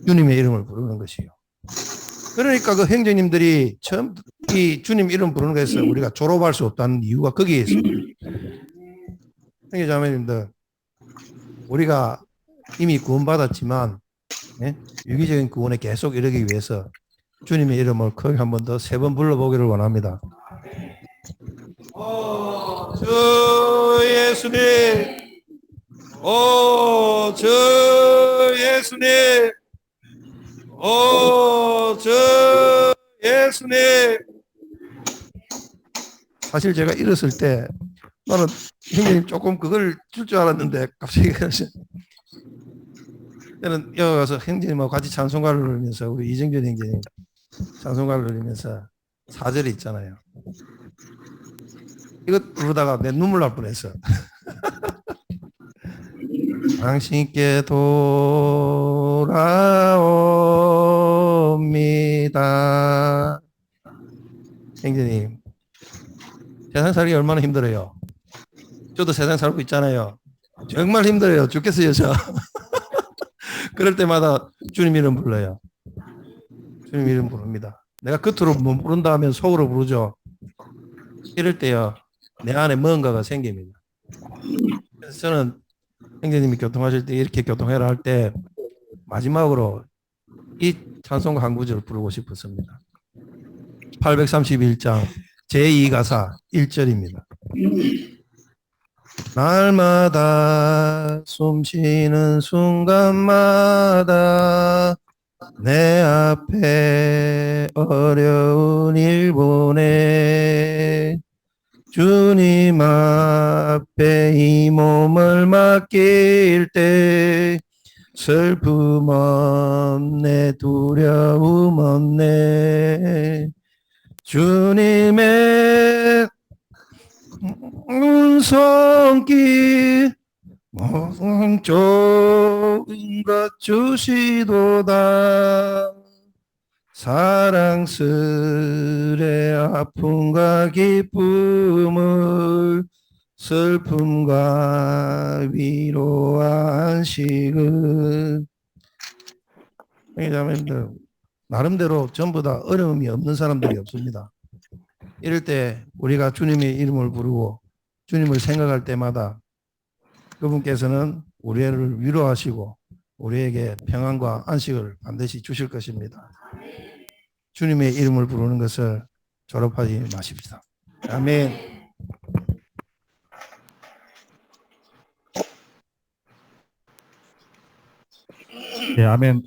주님의 이름을 부르는 것이요. 그러니까 그 행정님들이 처음 이 주님 이름 부르는 것에서 우리가 졸업할 수 없다는 이유가 거기에 있습니다. 형제자매님들, 우리가 이미 구원받았지만 유기적인 구원에 계속 이르기 위해서 주님의 이름을 크게 한 번 더 세 번 불러보기를 원합니다. 주 예수님, 주 예수님, 주 예수님. 사실 제가 이랬을 때 나는 형님 조금 그걸 줄 줄 알았는데 갑자기 저는 여기 가서 형제님하고 같이 찬송가를 누르면서 우리 이정준 형제님 찬송가를 누르면서 4절이 있잖아요. 이거 부르다가 내 눈물 날 뻔했어. 당신께 돌아옵니다. 형제님, 세상 살기 얼마나 힘들어요. 저도 세상 살고 있잖아요. 정말 힘들어요. 죽겠어요, 저. 그럴 때마다 주님 이름 불러요. 주님 이름 부릅니다. 내가 겉으로 못 부른다 하면 속으로 부르죠. 이럴 때요, 내 안에 뭔가가 생깁니다. 그래서 저는 형제님이 교통하실 때 이렇게 교통해라 할 때 마지막으로 이 찬송가 한 구절을 부르고 싶었습니다. 831장 제2가사 1절입니다. 날마다 숨쉬는 순간마다 내 앞에 어려운 일 보내 주님 앞에 이 몸을 맡길 때 슬픔 없네 두려움 없네 주님의 손길 좋은 것 주시도다 사랑스레 아픔과 기쁨을 슬픔과 위로와 안식을 자매님들 나름대로 전부 다 어려움이 없는 사람들이 없습니다. 이럴 때 우리가 주님의 이름을 부르고 주님을 생각할 때마다 그분께서는 우리를 위로하시고 우리에게 평안과 안식을 반드시 주실 것입니다. 주님의 이름을 부르는 것을 졸업하지 마십시다. 아멘. 네, 아멘.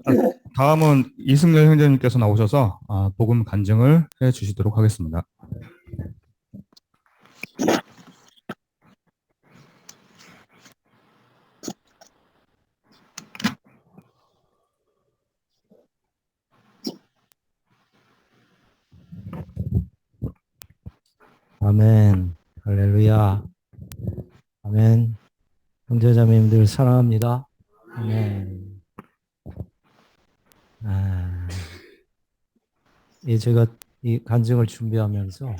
다음은 이승열 형제님께서 나오셔서 복음 간증을 해 주시도록 하겠습니다. 아멘. 할렐루야. 아멘. 형제자매님들 사랑합니다. 아멘. 제가 이 간증을 준비하면서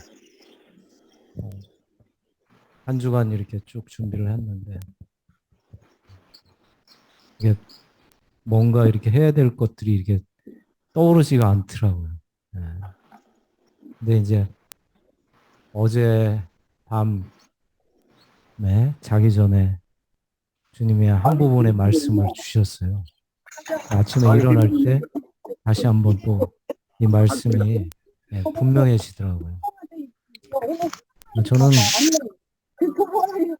한 주간 이렇게 쭉 준비를 했는데 이게 뭔가 이렇게 해야 될 것들이 이렇게 떠오르지가 않더라고요. 근데 이제 어제 밤 자기 전에 주님의 한 부분의 말씀을 주셨어요. 아침에 일어날 때 다시 한번 또 이 말씀이 분명해지더라고요. 저는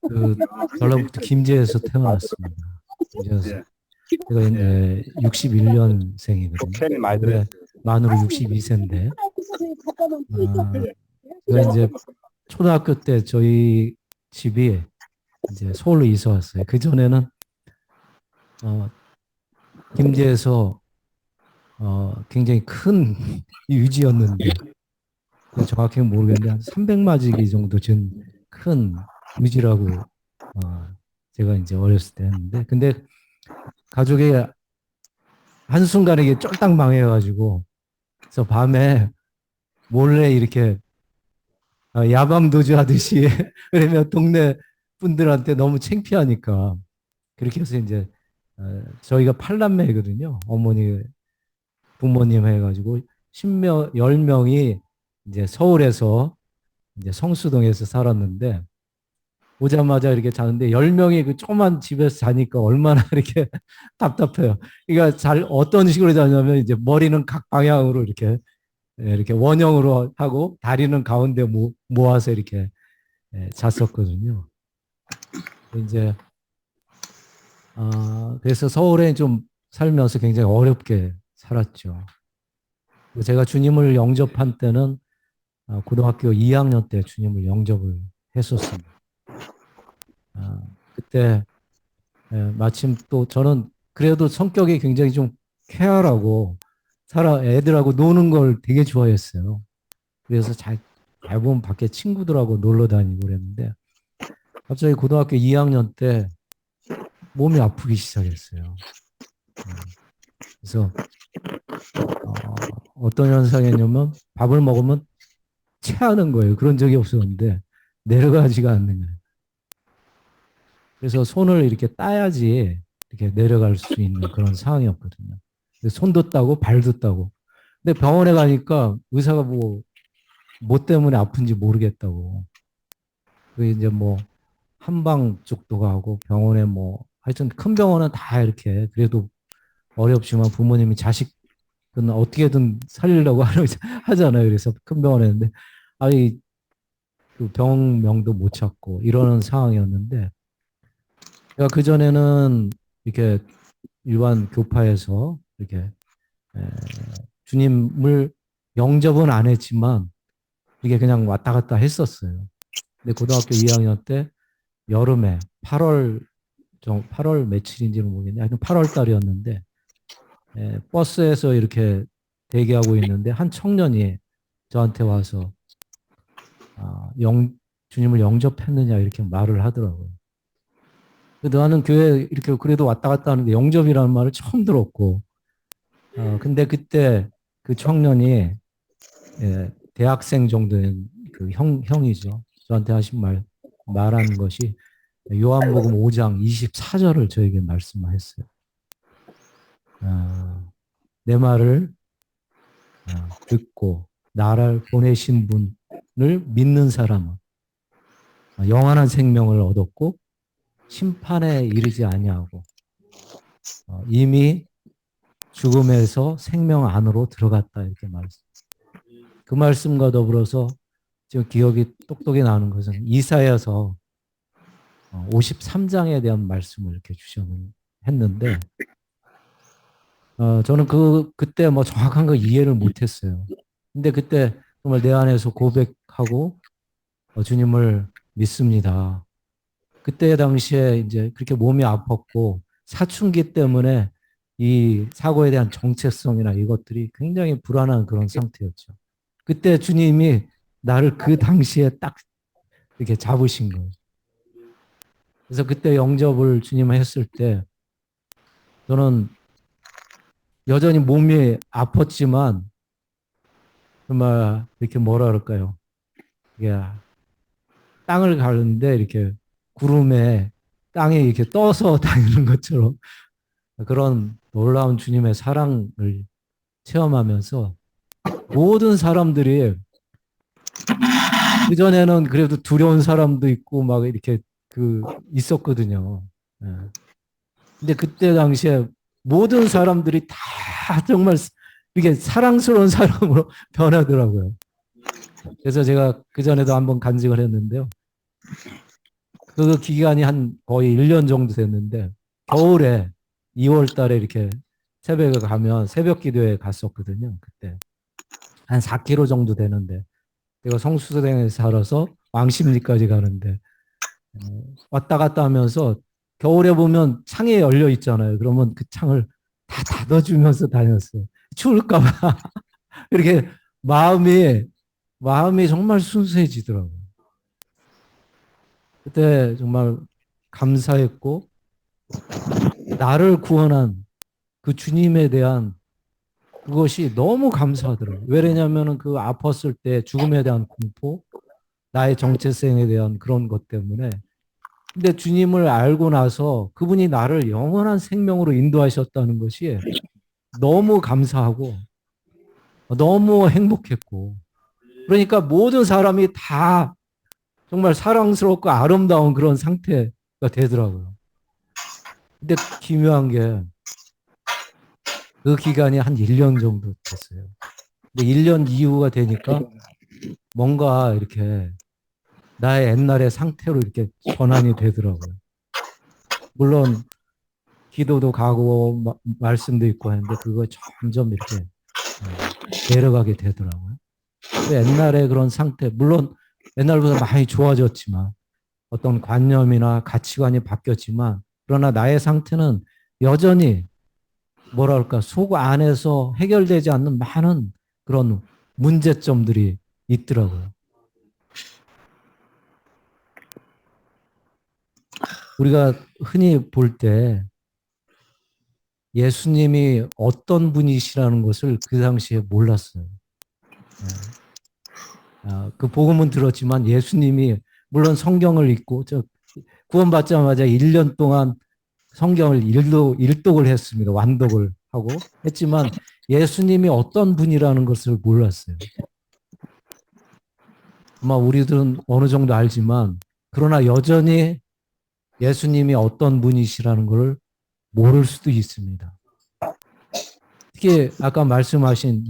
그 전라북도 김제에서 태어났습니다. 김제에서 제가 이제 61년생이거든요. 올해 만으로 62세인데 제가 이제 초등학교 때 저희 집이 이제 서울로 이사 왔어요. 그 전에는 김제에서 굉장히 큰 유지였는데 정확히는 모르겠는데 한 300마지기 정도 전 큰 유지라고 제가 이제 어렸을 때 했는데 근데 가족이 한순간에 이게 쫄딱 망해가지고 그래서 밤에 몰래 이렇게 야밤도주 하듯이 그러면 동네 분들한테 너무 창피하니까 그렇게 해서 이제 저희가 8남매거든요. 어머니 부모님 해가지고 10명, 10명이 이제 서울에서 이제 성수동에서 살았는데 오자마자 이렇게 자는데 10명이 그 조그만 집에서 자니까 얼마나 이렇게 답답해요. 그러니까 어떤 식으로 자냐면 이제 머리는 각 방향으로 이렇게 원형으로 하고 다리는 가운데 모아서 이렇게 잤었거든요. 이제 그래서 서울에 좀 살면서 굉장히 어렵게 살았죠. 제가 주님을 영접한 때는 고등학교 2학년 때 주님을 영접을 했었습니다. 그때 마침 또 저는 그래도 성격이 굉장히 좀 쾌활하고 애들하고 노는 걸 되게 좋아했어요. 그래서 대부분 밖에 친구들하고 놀러 다니고 그랬는데 갑자기 고등학교 2학년 때 몸이 아프기 시작했어요. 그래서 어떤 현상이냐면 밥을 먹으면 체하는 거예요. 그런 적이 없었는데 내려가지가 않는 거예요. 그래서 손을 이렇게 따야지 이렇게 내려갈 수 있는 그런 상황이었거든요. 손도 따고 발도 따고. 근데 병원에 가니까 의사가 뭐 때문에 아픈지 모르겠다고. 그 이제 뭐 한방 쪽도 가고 병원에 뭐 하여튼 큰 병원은 다 이렇게 그래도 어렵지만 부모님이 자식은 어떻게든 살리려고 하잖아요. 그래서 큰 병원에 했는데 아니 그 병명도 못 찾고 이러는 상황이었는데 제가 그전에는 이렇게 일반 교파에서 이렇게 주님을 영접은 안 했지만 이게 그냥 왔다 갔다 했었어요. 근데 고등학교 2학년 때 여름에 8월 며칠인지는 모르겠는데 하여튼 8월 달이었는데 버스에서 이렇게 대기하고 있는데 한 청년이 저한테 와서 주님을 영접했느냐 이렇게 말을 하더라고요. 나는 교회 이렇게 그래도 왔다 갔다 하는데 영접이라는 말을 처음 들었고 근데 그때 그 청년이 대학생 정도의 그 형이죠. 저한테 말한 것이 요한복음 5장 24절을 저에게 말씀하셨어요. 내 말을 듣고 나를 보내신 분을 믿는 사람은 영원한 생명을 얻었고 심판에 이르지 아니하고 이미 죽음에서 생명 안으로 들어갔다 이렇게 말씀. 그 말씀과 더불어서 지금 기억이 똑똑히 나는 것은 이사야서 53장에 대한 말씀을 이렇게 했는데 저는 그때 뭐 정확한 거 이해를 못했어요. 근데 그때 정말 내 안에서 고백하고 주님을 믿습니다. 그때 당시에 이제 그렇게 몸이 아팠고 사춘기 때문에 이 사고에 대한 정체성이나 이것들이 굉장히 불안한 그런 상태였죠. 그때 주님이 나를 그 당시에 딱 이렇게 잡으신 거예요. 그래서 그때 영접을 주님 했을 때 저는 여전히 몸이 아팠지만 정말 이렇게 뭐라 그럴까요? 이게 땅을 가는데 이렇게 구름에 땅에 이렇게 떠서 다니는 것처럼 그런 놀라운 주님의 사랑을 체험하면서 모든 사람들이 그전에는 그래도 두려운 사람도 있고 막 이렇게 있었거든요. 예. 근데 그때 당시에 모든 사람들이 다 정말 이게 사랑스러운 사람으로 변하더라고요. 그래서 제가 그전에도 한번 간증을 했는데요. 그 기간이 한 거의 1년 정도 됐는데 겨울에 2월 달에 이렇게 새벽에 가면 새벽 기도에 갔었거든요. 그때 한 4km 정도 되는데 내가 성수동에 살아서 왕십리까지 가는데 왔다 갔다 하면서 겨울에 보면 창이 열려 있잖아요. 그러면 그 창을 다 닫아주면서 다녔어요. 추울까 봐. 이렇게 마음이 정말 순수해지더라고요. 그때 정말 감사했고 나를 구원한 그 주님에 대한 그것이 너무 감사하더라고요. 왜냐하면 그 아팠을 때 죽음에 대한 공포, 나의 정체성에 대한 그런 것 때문에. 근데 주님을 알고 나서 그분이 나를 영원한 생명으로 인도하셨다는 것이 너무 감사하고 너무 행복했고. 그러니까 모든 사람이 다 정말 사랑스럽고 아름다운 그런 상태가 되더라고요. 근데 기묘한 게 그 기간이 한 1년 정도 됐어요. 근데 1년 이후가 되니까 뭔가 이렇게 나의 옛날의 상태로 이렇게 전환이 되더라고요. 물론 기도도 가고 말씀도 있고 하는데 그거 점점 이렇게 내려가게 되더라고요. 옛날에 그런 상태, 물론 옛날보다 많이 좋아졌지만 어떤 관념이나 가치관이 바뀌었지만 그러나 나의 상태는 여전히 뭐랄까 속 안에서 해결되지 않는 많은 그런 문제점들이 있더라고요. 우리가 흔히 볼 때 예수님이 어떤 분이시라는 것을 그 당시에 몰랐어요. 그 복음은 들었지만 예수님이 물론 성경을 읽고 구원받자마자 1년 동안 성경을 일독을 했습니다. 완독을 하고 했지만 예수님이 어떤 분이라는 것을 몰랐어요. 아마 우리들은 어느 정도 알지만 그러나 여전히 예수님이 어떤 분이시라는 것을 모를 수도 있습니다. 특히 아까 말씀하신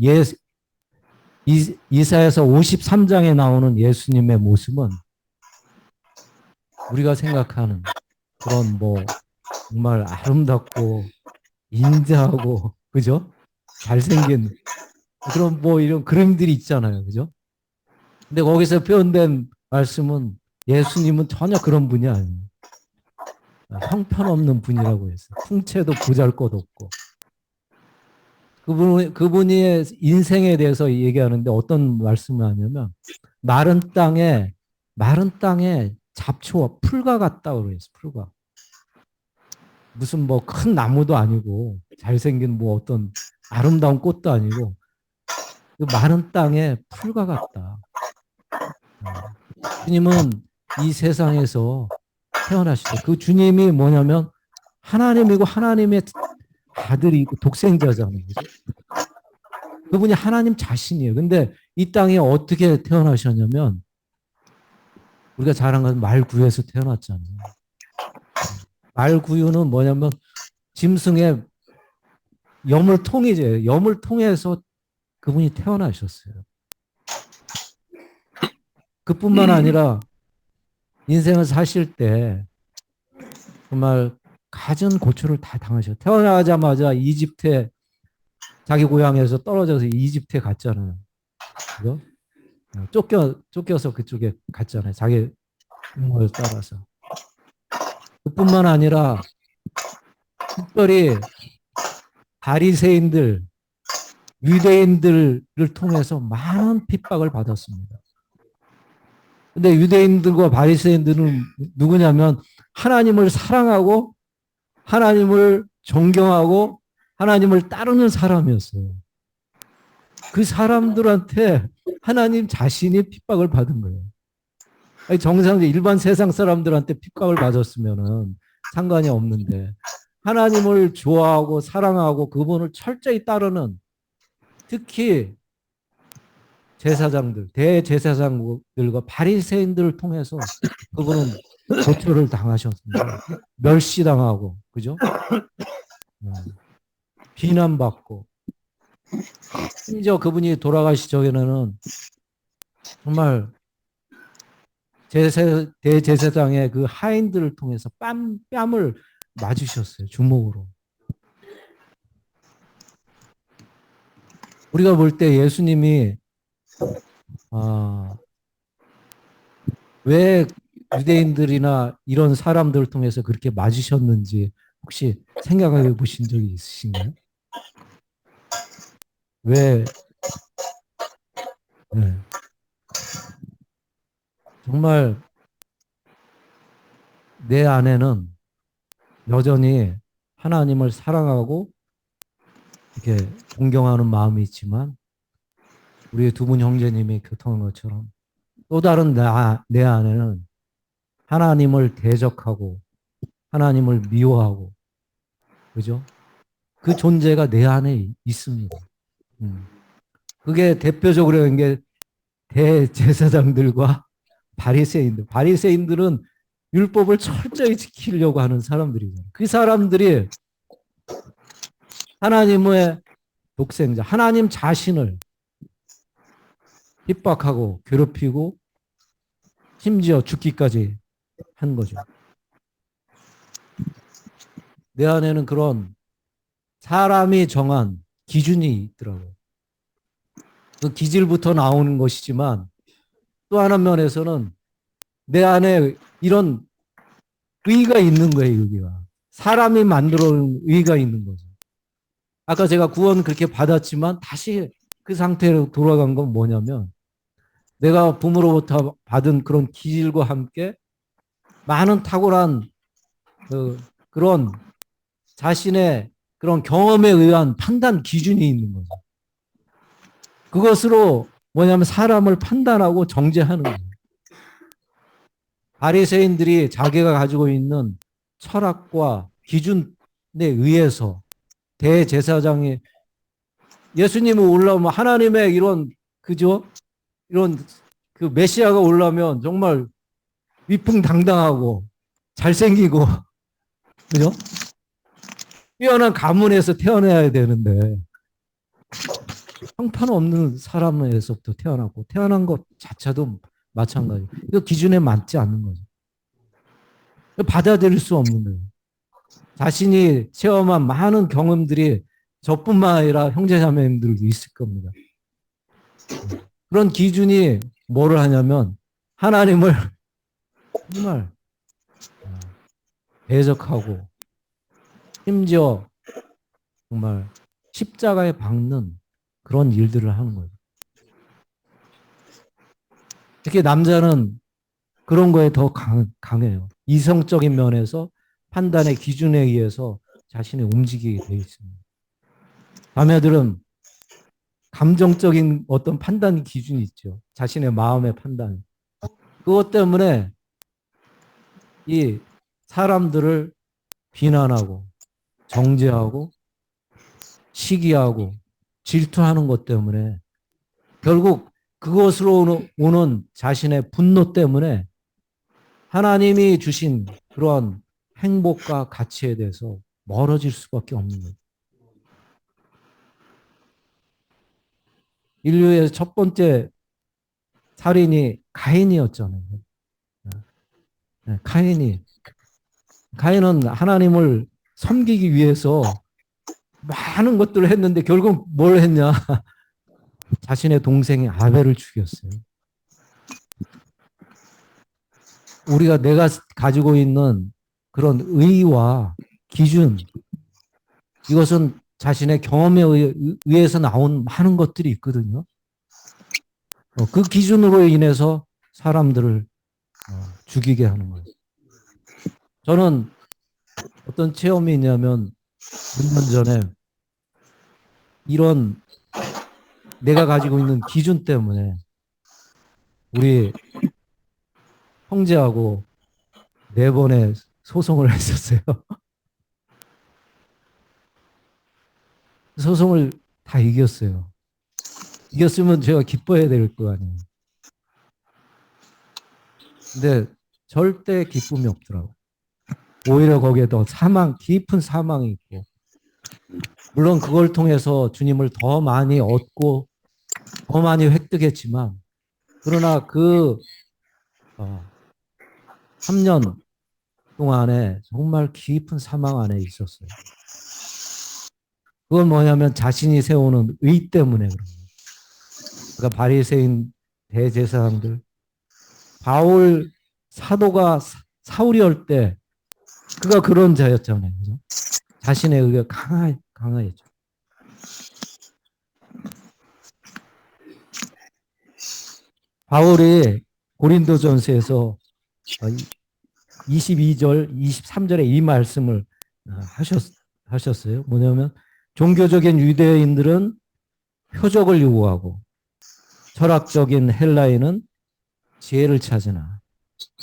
이사야서 53장에 나오는 예수님의 모습은 우리가 생각하는 그런 정말 아름답고 인자하고 그죠? 잘생긴 그런 이런 그림들이 있잖아요. 그죠? 근데 거기서 표현된 말씀은 예수님은 전혀 그런 분이 아니에요. 형편없는 분이라고 했어요. 풍채도 보잘것없고. 그분의 인생에 대해서 얘기하는데 어떤 말씀을 하냐면 마른 땅에 잡초와 풀과 같다고 그랬어요. 풀과. 무슨 큰 나무도 아니고 잘생긴 어떤 아름다운 꽃도 아니고 그 마른 땅에 풀과 같다. 주님은 이 세상에서 태어나실 때 그 주님이 뭐냐면 하나님이고 하나님의 아들이고 독생자잖아요. 그분이 하나님 자신이에요. 근데 이 땅에 어떻게 태어나셨냐면 우리가 잘 아는 건 말구유에서 태어났잖아요. 말구유는 뭐냐면 짐승의 염을 염을 통해서 그분이 태어나셨어요. 그뿐만 아니라 인생을 사실 때 정말 갖은 고초를 다 당하셨어요. 태어나자마자 이집트에 자기 고향에서 떨어져서 이집트에 갔잖아요. 그죠? 쫓겨서 그쪽에 갔잖아요. 자기 부모를 따라서. 그뿐만 아니라 특별히 바리새인들, 유대인들을 통해서 많은 핍박을 받았습니다. 근데 유대인들과 바리새인들은 누구냐면 하나님을 사랑하고 하나님을 존경하고 하나님을 따르는 사람이었어요. 그 사람들한테 하나님 자신이 핍박을 받은 거예요. 정상적으로 일반 세상 사람들한테 핍박을 받았으면은 상관이 없는데 하나님을 좋아하고 사랑하고 그분을 철저히 따르는 특히 제사장들, 대제사장들과 바리새인들을 통해서 그분은 고초를 당하셨습니다. 멸시당하고, 그죠? 비난받고. 심지어 그분이 돌아가시 전에는 정말 대제사장의 그 하인들을 통해서 뺨을 맞으셨어요. 주먹으로. 우리가 볼 때 예수님이 왜 유대인들이나 이런 사람들을 통해서 그렇게 맞으셨는지 혹시 생각해 보신 적이 있으신가요? 왜? 네. 정말 내 안에는 여전히 하나님을 사랑하고 이렇게 존경하는 마음이 있지만 우리 두 분 형제님이 교통한 것처럼 또 다른 내 안에는 하나님을 대적하고 하나님을 미워하고 그죠? 그 존재가 내 안에 있습니다. 그게 대표적으로 있는 게 대제사장들과 바리새인들. 바리새인들은 율법을 철저히 지키려고 하는 사람들이잖아요. 그 사람들이 하나님의 독생자, 하나님 자신을 핍박하고 괴롭히고 심지어 죽기까지 한 거죠. 내 안에는 그런 사람이 정한 기준이 있더라고요. 그 기질부터 나오는 것이지만 또 하나 면에서는 내 안에 이런 의가 있는 거예요, 여기가. 사람이 만들어 놓은 의가 있는 거죠. 아까 제가 구원 그렇게 받았지만 다시 그 상태로 돌아간 건 뭐냐면 내가 부모로부터 받은 그런 기질과 함께 많은 탁월한 그런 자신의 그런 경험에 의한 판단 기준이 있는 거죠. 그것으로 뭐냐면 사람을 판단하고 정죄하는 거예요. 바리새인들이 자기가 가지고 있는 철학과 기준에 의해서 대제사장이 예수님이 올라오면 하나님의 이런 그죠? 이런 그 메시아가 올라오면 정말 위풍당당하고 잘생기고 그죠? 뛰어난 가문에서 태어나야 되는데 형편없는 사람에서부터 태어났고 태어난 것 자체도 마찬가지. 이거 기준에 맞지 않는 거죠. 받아들일 수 없는 거예요. 자신이 체험한 많은 경험들이 저뿐만 아니라 형제자매님들도 있을 겁니다. 그런 기준이 뭐를 하냐면 하나님을 정말 대적하고 심지어 정말 십자가에 박는 그런 일들을 하는 거예요. 특히 남자는 그런 거에 더 강해요. 이성적인 면에서 판단의 기준에 의해서 자신이 움직이게 되어 있습니다. 자매들은 감정적인 어떤 판단 기준이 있죠. 자신의 마음의 판단. 그것 때문에 이 사람들을 비난하고 정죄하고 시기하고 질투하는 것 때문에 결국 그것으로 오는 자신의 분노 때문에 하나님이 주신 그런 행복과 가치에 대해서 멀어질 수밖에 없는 거예요. 인류의 첫 번째 살인이 가인이었잖아요. 가인은 하나님을 섬기기 위해서 많은 것들을 했는데 결국 뭘 했냐? 자신의 동생이 아벨을 죽였어요. 내가 가지고 있는 그런 의와 기준, 이것은 자신의 경험에 의해서 나온 많은 것들이 있거든요. 그 기준으로 인해서 사람들을 죽이게 하는 거예요. 저는 어떤 체험이 있냐면 2년 전에 이런 내가 가지고 있는 기준 때문에 우리 형제하고 4번의 소송을 했었어요. 소송을 다 이겼어요. 이겼으면 제가 기뻐해야 될 거 아니에요. 근데 절대 기쁨이 없더라고요. 오히려 거기에 더 깊은 사망이 있고, 물론 그걸 통해서 주님을 더 많이 얻고 더 많이 획득했지만, 그러나 그 3년 동안에 정말 깊은 사망 안에 있었어요. 그건 뭐냐면 자신이 세우는 의 때문에 그런 거예요. 그러니까 바리새인 대제사장들, 바울 사도가 사울이 올 때 그가 그런 자였잖아요. 그죠? 자신의 의가 강하였죠. 바울이 고린도전서에서 22절, 23절에 이 말씀을 하셨어요. 뭐냐면 종교적인 유대인들은 표적을 요구하고 철학적인 헬라인은 지혜를 찾으나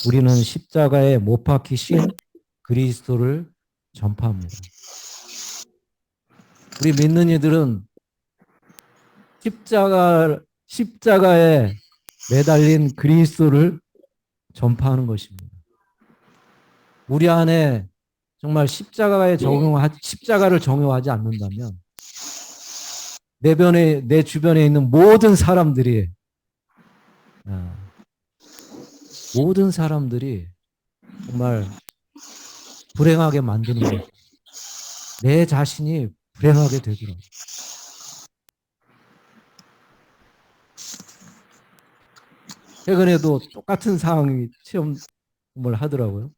우리는 십자가에 못 박히신 그리스도를 전파합니다. 우리 믿는 이들은 십자가에 매달린 그리스도를 전파하는 것입니다. 우리 안에 정말 십자가를 정용하지 않는다면 내 주변에 있는 모든 사람들이 정말 불행하게 만드는 거예요. 내 자신이 불행하게 되더라고요. 최근에도 똑같은 상황이 체험을 하더라고요.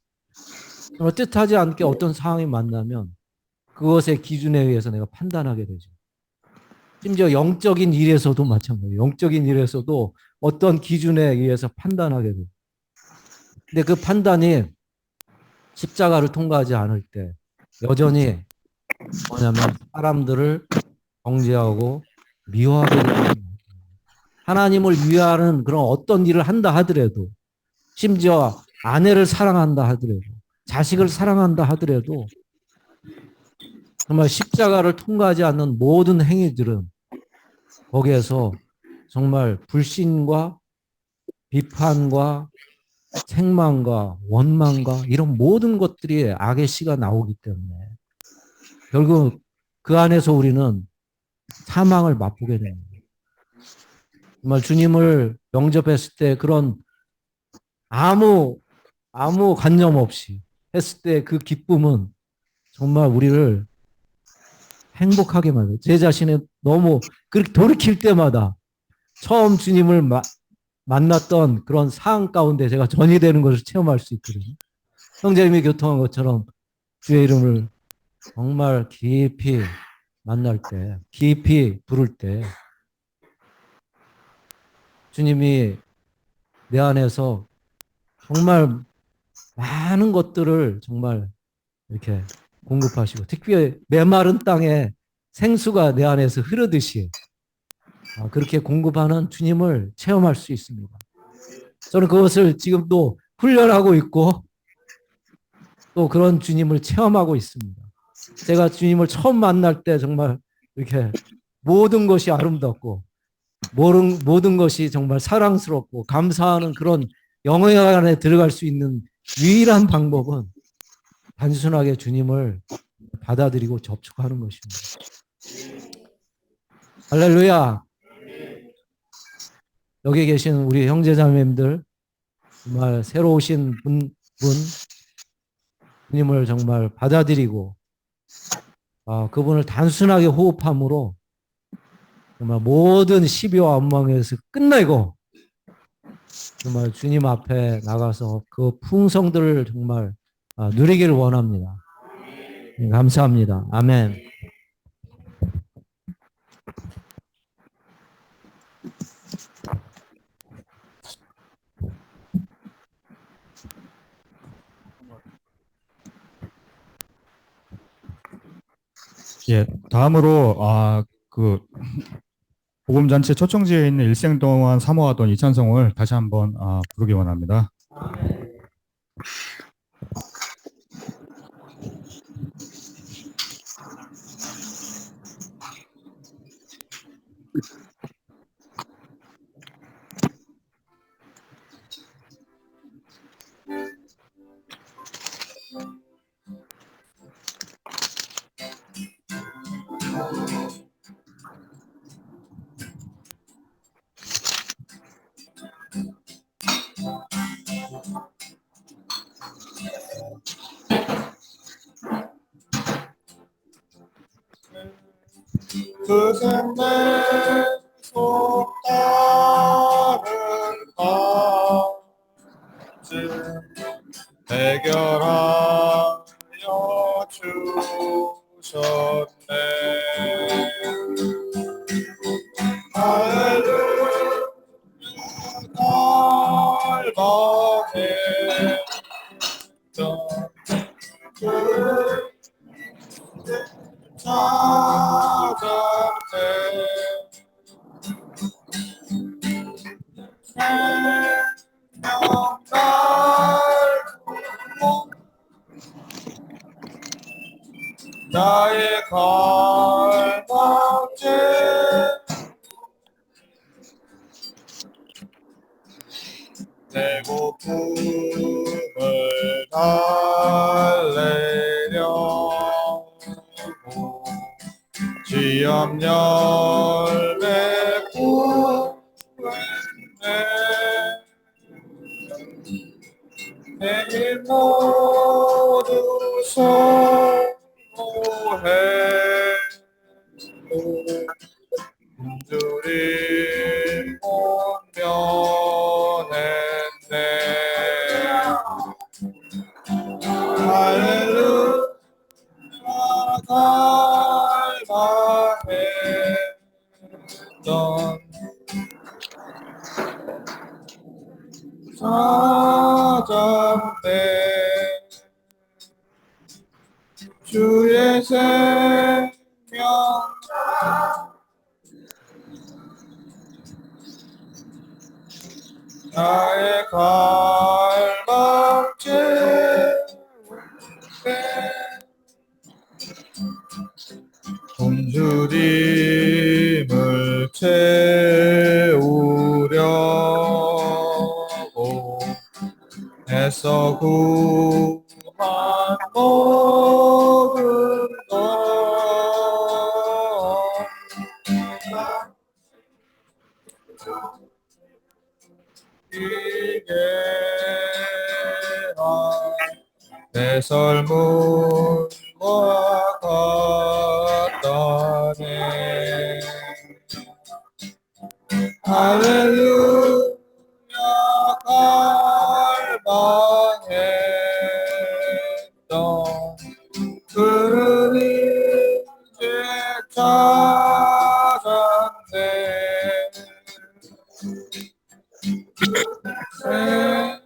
뜻하지 않게 어떤 상황이 만나면 그것의 기준에 의해서 내가 판단하게 되죠. 심지어 영적인 일에서도 마찬가지예요. 영적인 일에서도 어떤 기준에 의해서 판단하게 돼요. 근데 그 판단이 십자가를 통과하지 않을 때 여전히 뭐냐면 사람들을 정죄하고 미워하게 됩니다. 하나님을 위하는 그런 어떤 일을 한다 하더라도, 심지어 아내를 사랑한다 하더라도, 자식을 사랑한다 하더라도 정말 십자가를 통과하지 않는 모든 행위들은 거기에서 정말 불신과 비판과 책망과 원망과 이런 모든 것들이 악의 씨가 나오기 때문에 결국 그 안에서 우리는 사망을 맛보게 됩니다. 정말 주님을 영접했을 때 그런 아무 관념 없이 했을 때 그 기쁨은 정말 우리를 행복하게 만들어요. 제 자신이 너무 그렇게 돌이킬 때마다 처음 주님을 만났던 그런 상황 가운데 제가 전이 되는 것을 체험할 수 있거든요. 형제님이 교통한 것처럼 주의 이름을 정말 깊이 만날 때, 깊이 부를 때 주님이 내 안에서 정말 많은 것들을 정말 이렇게 공급하시고, 특히 메마른 땅에 생수가 내 안에서 흐르듯이 그렇게 공급하는 주님을 체험할 수 있습니다. 저는 그것을 지금도 훈련하고 있고 또 그런 주님을 체험하고 있습니다. 제가 주님을 처음 만날 때 정말 이렇게 모든 것이 아름답고 모든 것이 정말 사랑스럽고 감사하는 그런 영역 안에 들어갈 수 있는 유일한 방법은 단순하게 주님을 받아들이고 접촉하는 것입니다. 할렐루야. 여기 계신 우리 형제자매님들 정말 새로 오신 주님을 정말 받아들이고 그분을 단순하게 호흡함으로 정말 모든 시비와 원망에서 끝내고 정말 주님 앞에 나가서 그 풍성들을 정말 누리기를 원합니다. 감사합니다. 아멘. 예, 다음으로 그 복음잔치 초청지에 있는 일생 동안 사모하던 이 찬송을 다시 한번 부르기 원합니다. 그 생내 속 다른 가지 해결하여 주셨네. 할렐루야 갈망했던 그 찾았네. 생명 날 부르고 나의 갈망제 내 고품을 달래려고 시험 열매 구했네. 내일 모두 소모해 굶주림 못 면했네. 할렐루야 갈망했던 찾았네. 주의 생명 나의 갈망 채우네. 굶주림을 채우려고 애써 구한 모든 것 이게라 내 삶은 와 같다네. 할렐루야 갈망했던 그를 이제 찾았네. 생명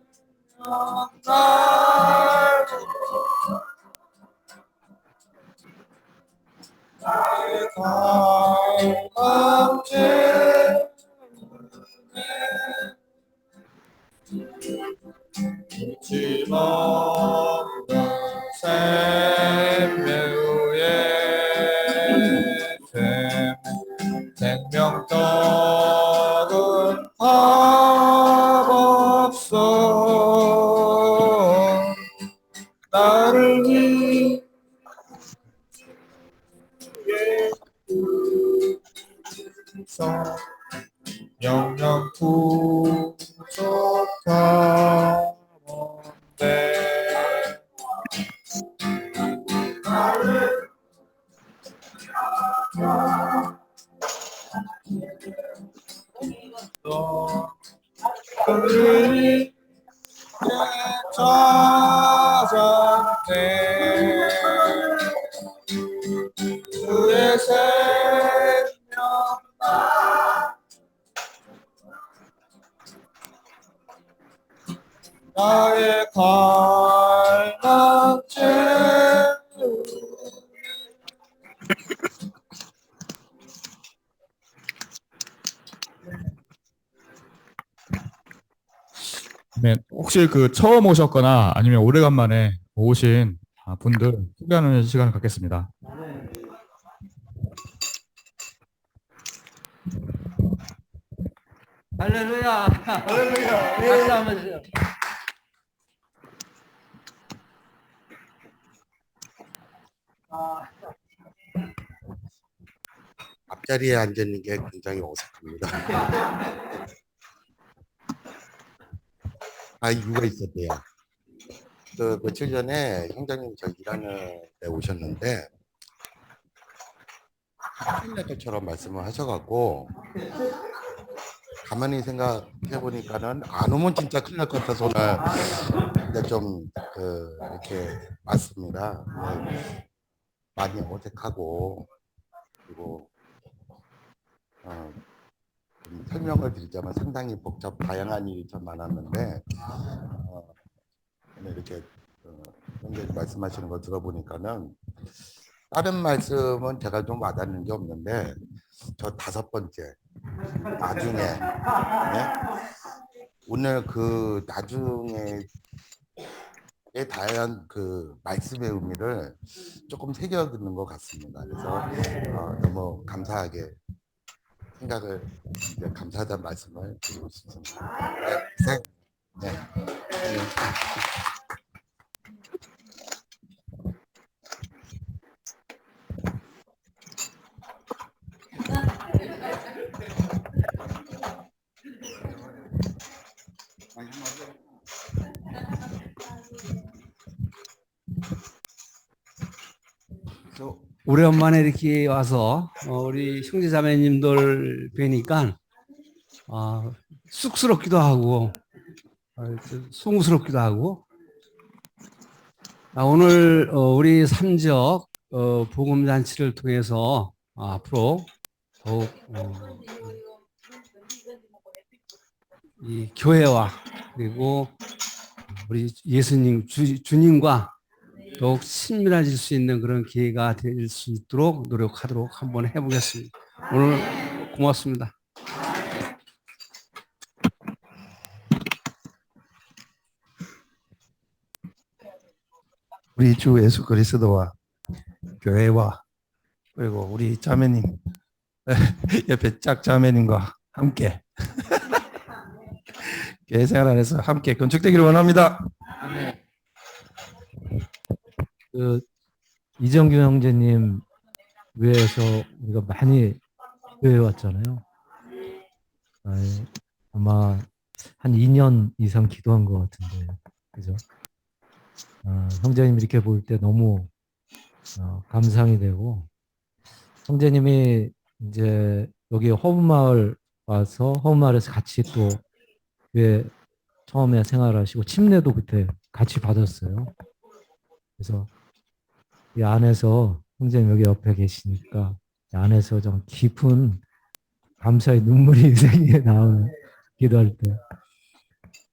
날 나의 갈망 채우네. 잊지 없는 생명의 생명떡은 밥 없어 나를 위해 서 영영 부족하건대 너 그리 찾았네. 주의 생명 나의 갈망 채우 네, 혹시 그 처음 오셨거나 아니면 오래간만에 오신 분들 소개하는 시간을 갖겠습니다. 할렐루야. 할렐루야. 박수 한번 주세요. 앞자리에 앉아 있는 게 굉장히 어색합니다. 이유가 있었대요. 그 며칠 전에 형장님 저 일하는 데 오셨는데 큰일 날 것처럼 말씀을 하셔갖고 가만히 생각해 보니까는 안 오면 진짜 큰일 날 것 같아서 오늘 근데 좀 이렇게 왔습니다. 많이 어색하고 그리고 좀 설명을 드리자면 상당히 다양한 일이 참 많았는데 오늘 이렇게 형제님 말씀하시는 거 들어보니까는 다른 말씀은 제가 좀 와닿는 게 없는데 저 5번째 나중에 네? 오늘 그 나중에 의 다양한 그 말씀의 의미를 조금 새겨 듣는 것 같습니다. 그래서 너무 감사하게 생각을 이제 감사하다는 말씀을 드리고 싶습니다. 네. 네. 오랜만에 이렇게 와서 우리 형제자매님들 뵈니까 쑥스럽기도 하고 송구스럽기도 하고 오늘 우리 삼적 복음잔치를 통해서 앞으로 더욱 이 교회와 그리고 우리 예수님 주님과 더욱 친밀해질 수 있는 그런 기회가 될 수 있도록 노력하도록 한번 해보겠습니다. 오늘 고맙습니다. 우리 주 예수 그리스도와 교회와 그리고 우리 자매님 옆에 짝자매님과 함께 교회 생활 안에서 함께 건축되기를 원합니다. 그 이정규 형제님 외에서 우리가 많이 교회 왔잖아요. 아마 한 2년 이상 기도한 것 같은데, 그죠? 형제님 이렇게 볼 때 너무 감상이 되고, 형제님이 이제 여기 허브마을 와서 허브마을에서 같이 또 교회 처음에 생활하시고 침례도 그때 같이 받았어요. 그래서 이 안에서 형제님 여기 옆에 계시니까 이 안에서 좀 깊은 감사의 눈물이 생기게 나오는 기도할 때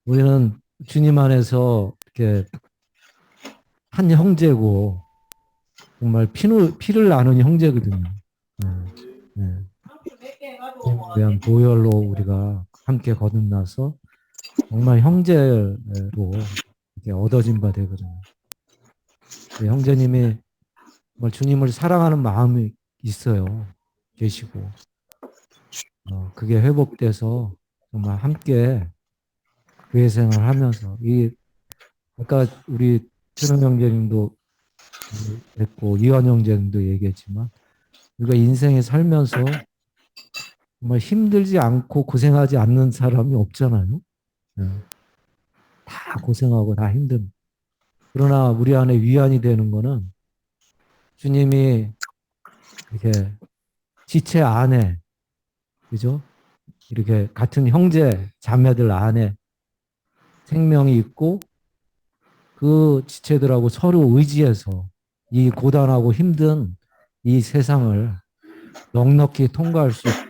우리는 주님 안에서 이렇게 한 형제고 정말 피를 나눈 형제거든요. 네. 대한 보혈로 우리가 함께 거듭나서 정말 형제로 이렇게 얻어진 바 되거든요. 형제님이 정말 주님을 사랑하는 마음이 있어요. 계시고 그게 회복돼서 정말 함께 교회 생활하면서 아까 우리 최동 형제님도 했고 이완 형제님도 얘기했지만 우리가 인생에 살면서 정말 힘들지 않고 고생하지 않는 사람이 없잖아요. 다 고생하고 다 힘든. 그러나 우리 안에 위안이 되는 거는 주님이 이렇게 지체 안에, 그죠? 이렇게 같은 형제, 자매들 안에 생명이 있고 그 지체들하고 서로 의지해서 이 고단하고 힘든 이 세상을 넉넉히 통과할 수 있고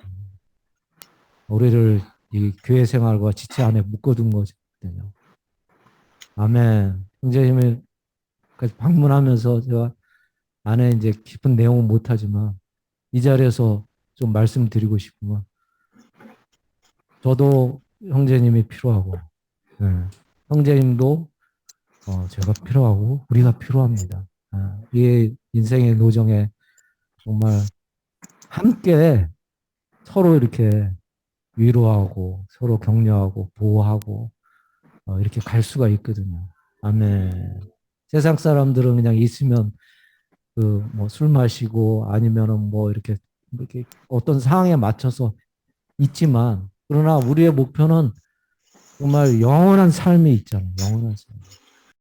우리를 이 교회 생활과 지체 안에 묶어둔 거거든요. 아멘. 형제님을 방문하면서 제가 안에 이제 깊은 내용은 못하지만 이 자리에서 좀 말씀드리고 싶으면 저도 형제님이 필요하고 형제님도 제가 필요하고 우리가 필요합니다. 이 인생의 노정에 정말 함께 서로 이렇게 위로하고 서로 격려하고 보호하고 이렇게 갈 수가 있거든요. 아멘. 세상 사람들은 그냥 있으면 뭐 술 마시고 아니면은 뭐 이렇게 어떤 상황에 맞춰서 있지만 그러나 우리의 목표는 정말 영원한 삶이 있잖아요. 영원한 삶.